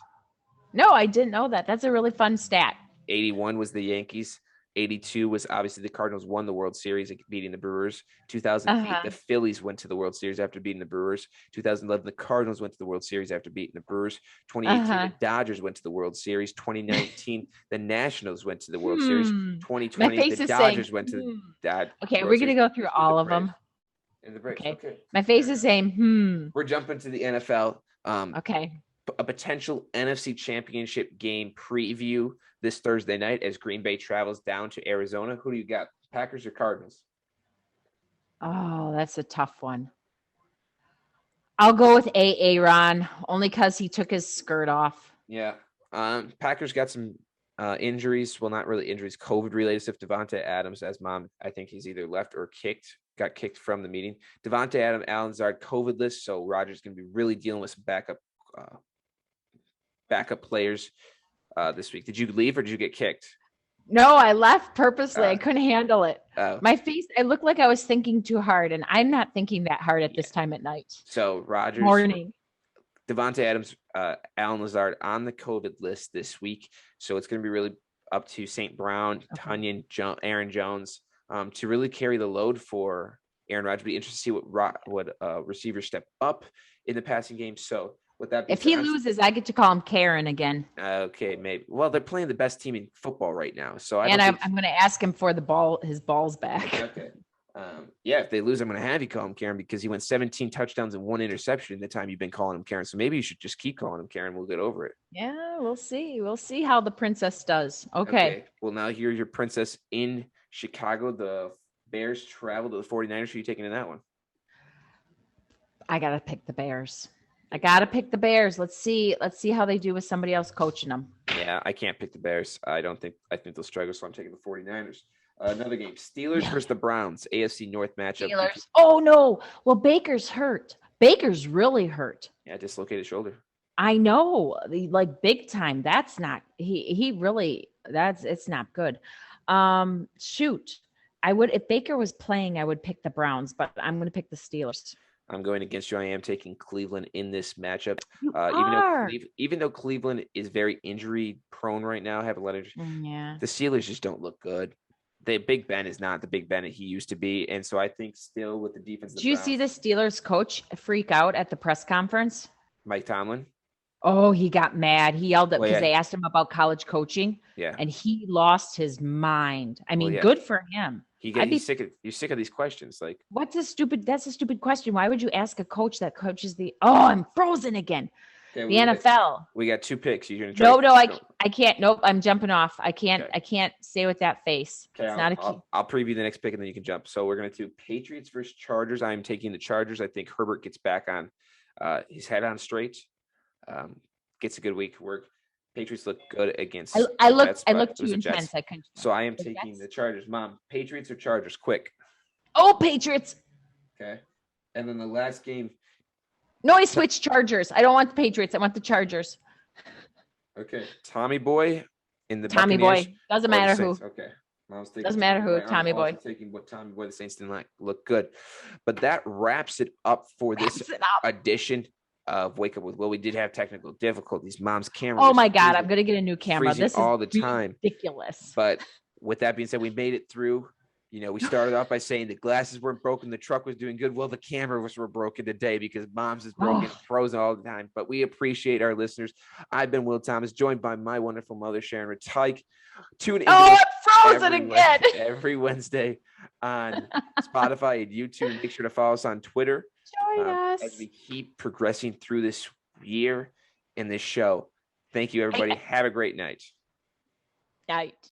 [SPEAKER 2] No, I didn't know that. That's a really fun stat.
[SPEAKER 1] 81 was the Yankees. 82 was obviously the Cardinals won the World Series, beating the Brewers. 2008, the Phillies went to the World Series after beating the Brewers. 2011, the Cardinals went to the World Series after beating the Brewers. 2018, the Dodgers went to the World Series. 2019, the Nationals went to the World Series. 2020, the Dodgers went to the Dodgers.
[SPEAKER 2] Okay, we're going to go through all of them.
[SPEAKER 1] And the Braves. Okay.
[SPEAKER 2] My face is saying,
[SPEAKER 1] We're jumping to the NFL.
[SPEAKER 2] Okay.
[SPEAKER 1] A potential NFC Championship game preview this Thursday night as Green Bay travels down to Arizona. Who do you got, Packers or Cardinals?
[SPEAKER 2] Oh, that's a tough one. I'll go with Aaron, only because he took his skirt off.
[SPEAKER 1] Yeah. Packers got some injuries. Well, not really injuries, COVID-related stuff. Devontae Adams, as Mom, I think he's either left or got kicked from the meeting. Devontae Adams, Alan Lazard, COVID list, so Rodgers going to be really dealing with some backup players this week. Did you leave or did you get kicked?
[SPEAKER 2] No, I left purposely. I couldn't handle it. My face, I looked like I was thinking too hard, and I'm not thinking that hard at this time at night.
[SPEAKER 1] So Rodgers,
[SPEAKER 2] morning,
[SPEAKER 1] Devontae Adams, Alan Lazard on the COVID list this week. So it's going to be really up to St. Brown, Tunyon, Aaron Jones to really carry the load for Aaron Rodgers. Be interested to see what receivers step up in the passing game. So with that,
[SPEAKER 2] if he loses, I get to call him Karen again.
[SPEAKER 1] Okay, maybe. Well, they're playing the best team in football right now, so I'm
[SPEAKER 2] going to ask him for his balls back.
[SPEAKER 1] Okay. If they lose, I'm going to have you call him Karen because he went 17 touchdowns and 1 interception in the time you've been calling him Karen. So maybe you should just keep calling him Karen. We'll get over it.
[SPEAKER 2] Yeah, we'll see. We'll see how the princess does. Okay.
[SPEAKER 1] Well, now here's your princess in Chicago. The Bears travel to the 49ers. Who are you taking in that one?
[SPEAKER 2] I gotta pick the Bears. Let's see how they do with somebody else coaching them.
[SPEAKER 1] Yeah, I can't pick the Bears. I think they'll struggle, so I'm taking the 49ers. Another game, Steelers versus the Browns, AFC North matchup.
[SPEAKER 2] Steelers. Oh no. Well, Baker's hurt. Baker's really hurt.
[SPEAKER 1] Yeah, dislocated shoulder.
[SPEAKER 2] I know, like big time. That's not he really it's not good. Shoot. I would if Baker was playing, I would pick the Browns, but I'm going to pick the Steelers.
[SPEAKER 1] I'm going against you. I am taking Cleveland in this matchup.
[SPEAKER 2] You
[SPEAKER 1] Even
[SPEAKER 2] are.
[SPEAKER 1] even though Cleveland is very injury prone right now, have a lot of
[SPEAKER 2] Yeah.
[SPEAKER 1] the Steelers just don't look good. The Big Ben is not the Big Ben that he used to be, and so I think still with the defense.
[SPEAKER 2] Did you see the Steelers coach freak out at the press conference?
[SPEAKER 1] Mike Tomlin?
[SPEAKER 2] Oh, he got mad. He yelled at
[SPEAKER 1] Well,
[SPEAKER 2] because
[SPEAKER 1] yeah.
[SPEAKER 2] they asked him about college coaching,
[SPEAKER 1] Yeah,
[SPEAKER 2] and he lost his mind. I mean,
[SPEAKER 1] yeah.
[SPEAKER 2] good for him.
[SPEAKER 1] he's sick of these questions. Like,
[SPEAKER 2] That's a stupid question. Why would you ask a coach that coaches I'm frozen again.
[SPEAKER 1] okay,
[SPEAKER 2] The NFL.
[SPEAKER 1] we got 2 picks. You're gonna try.
[SPEAKER 2] No, I can't. Nope, I'm jumping off. I can't.
[SPEAKER 1] Okay.
[SPEAKER 2] I can't stay with that face.
[SPEAKER 1] Okay,
[SPEAKER 2] It's not a key.
[SPEAKER 1] I'll preview the next pick and then you can jump. So we're going to do Patriots versus Chargers. I'm taking the Chargers. I think Herbert gets back on his head on straight. Gets a good week of work. Patriots look good against.
[SPEAKER 2] I look
[SPEAKER 1] It
[SPEAKER 2] too
[SPEAKER 1] was the Jets.
[SPEAKER 2] intense. I couldn't.
[SPEAKER 1] So I am
[SPEAKER 2] The
[SPEAKER 1] taking
[SPEAKER 2] Jets?
[SPEAKER 1] the Chargers. Mom, Patriots or Chargers? Quick.
[SPEAKER 2] Oh, Patriots.
[SPEAKER 1] Okay. And then the last game.
[SPEAKER 2] No, I switched Chargers. I don't want the Patriots. I want the Chargers.
[SPEAKER 1] Okay. Tommy Boy in the
[SPEAKER 2] Tommy
[SPEAKER 1] Buccaneers
[SPEAKER 2] Boy. Doesn't
[SPEAKER 1] or the
[SPEAKER 2] matter who.
[SPEAKER 1] Saints? Okay. Mom's taking
[SPEAKER 2] Doesn't matter who.
[SPEAKER 1] I'm
[SPEAKER 2] Tommy
[SPEAKER 1] also
[SPEAKER 2] Boy.
[SPEAKER 1] taking what Tommy Boy the Saints didn't look good. But that wraps it up for this
[SPEAKER 2] Wraps it up.
[SPEAKER 1] edition of Wake Up with Will. We did have technical difficulties. Mom's camera.
[SPEAKER 2] Oh
[SPEAKER 1] was
[SPEAKER 2] my God,
[SPEAKER 1] freezing-
[SPEAKER 2] I'm gonna get a new camera.
[SPEAKER 1] freezing
[SPEAKER 2] This is
[SPEAKER 1] all the time.
[SPEAKER 2] ridiculous.
[SPEAKER 1] But with that being said, we made it through. You know, we started off by saying the glasses weren't broken, the truck was doing good. Well, the cameras were broken today because Mom's is broken, frozen all the time. But we appreciate our listeners. I've been Will Thomas, joined by my wonderful mother, Sharon Retyke. Tune in
[SPEAKER 2] I'm frozen
[SPEAKER 1] every
[SPEAKER 2] again.
[SPEAKER 1] every Wednesday on Spotify and YouTube. Make sure to follow us on Twitter
[SPEAKER 2] Join us.
[SPEAKER 1] as we keep progressing through this year in this show. Thank you, everybody. Have a great night.
[SPEAKER 2] Night.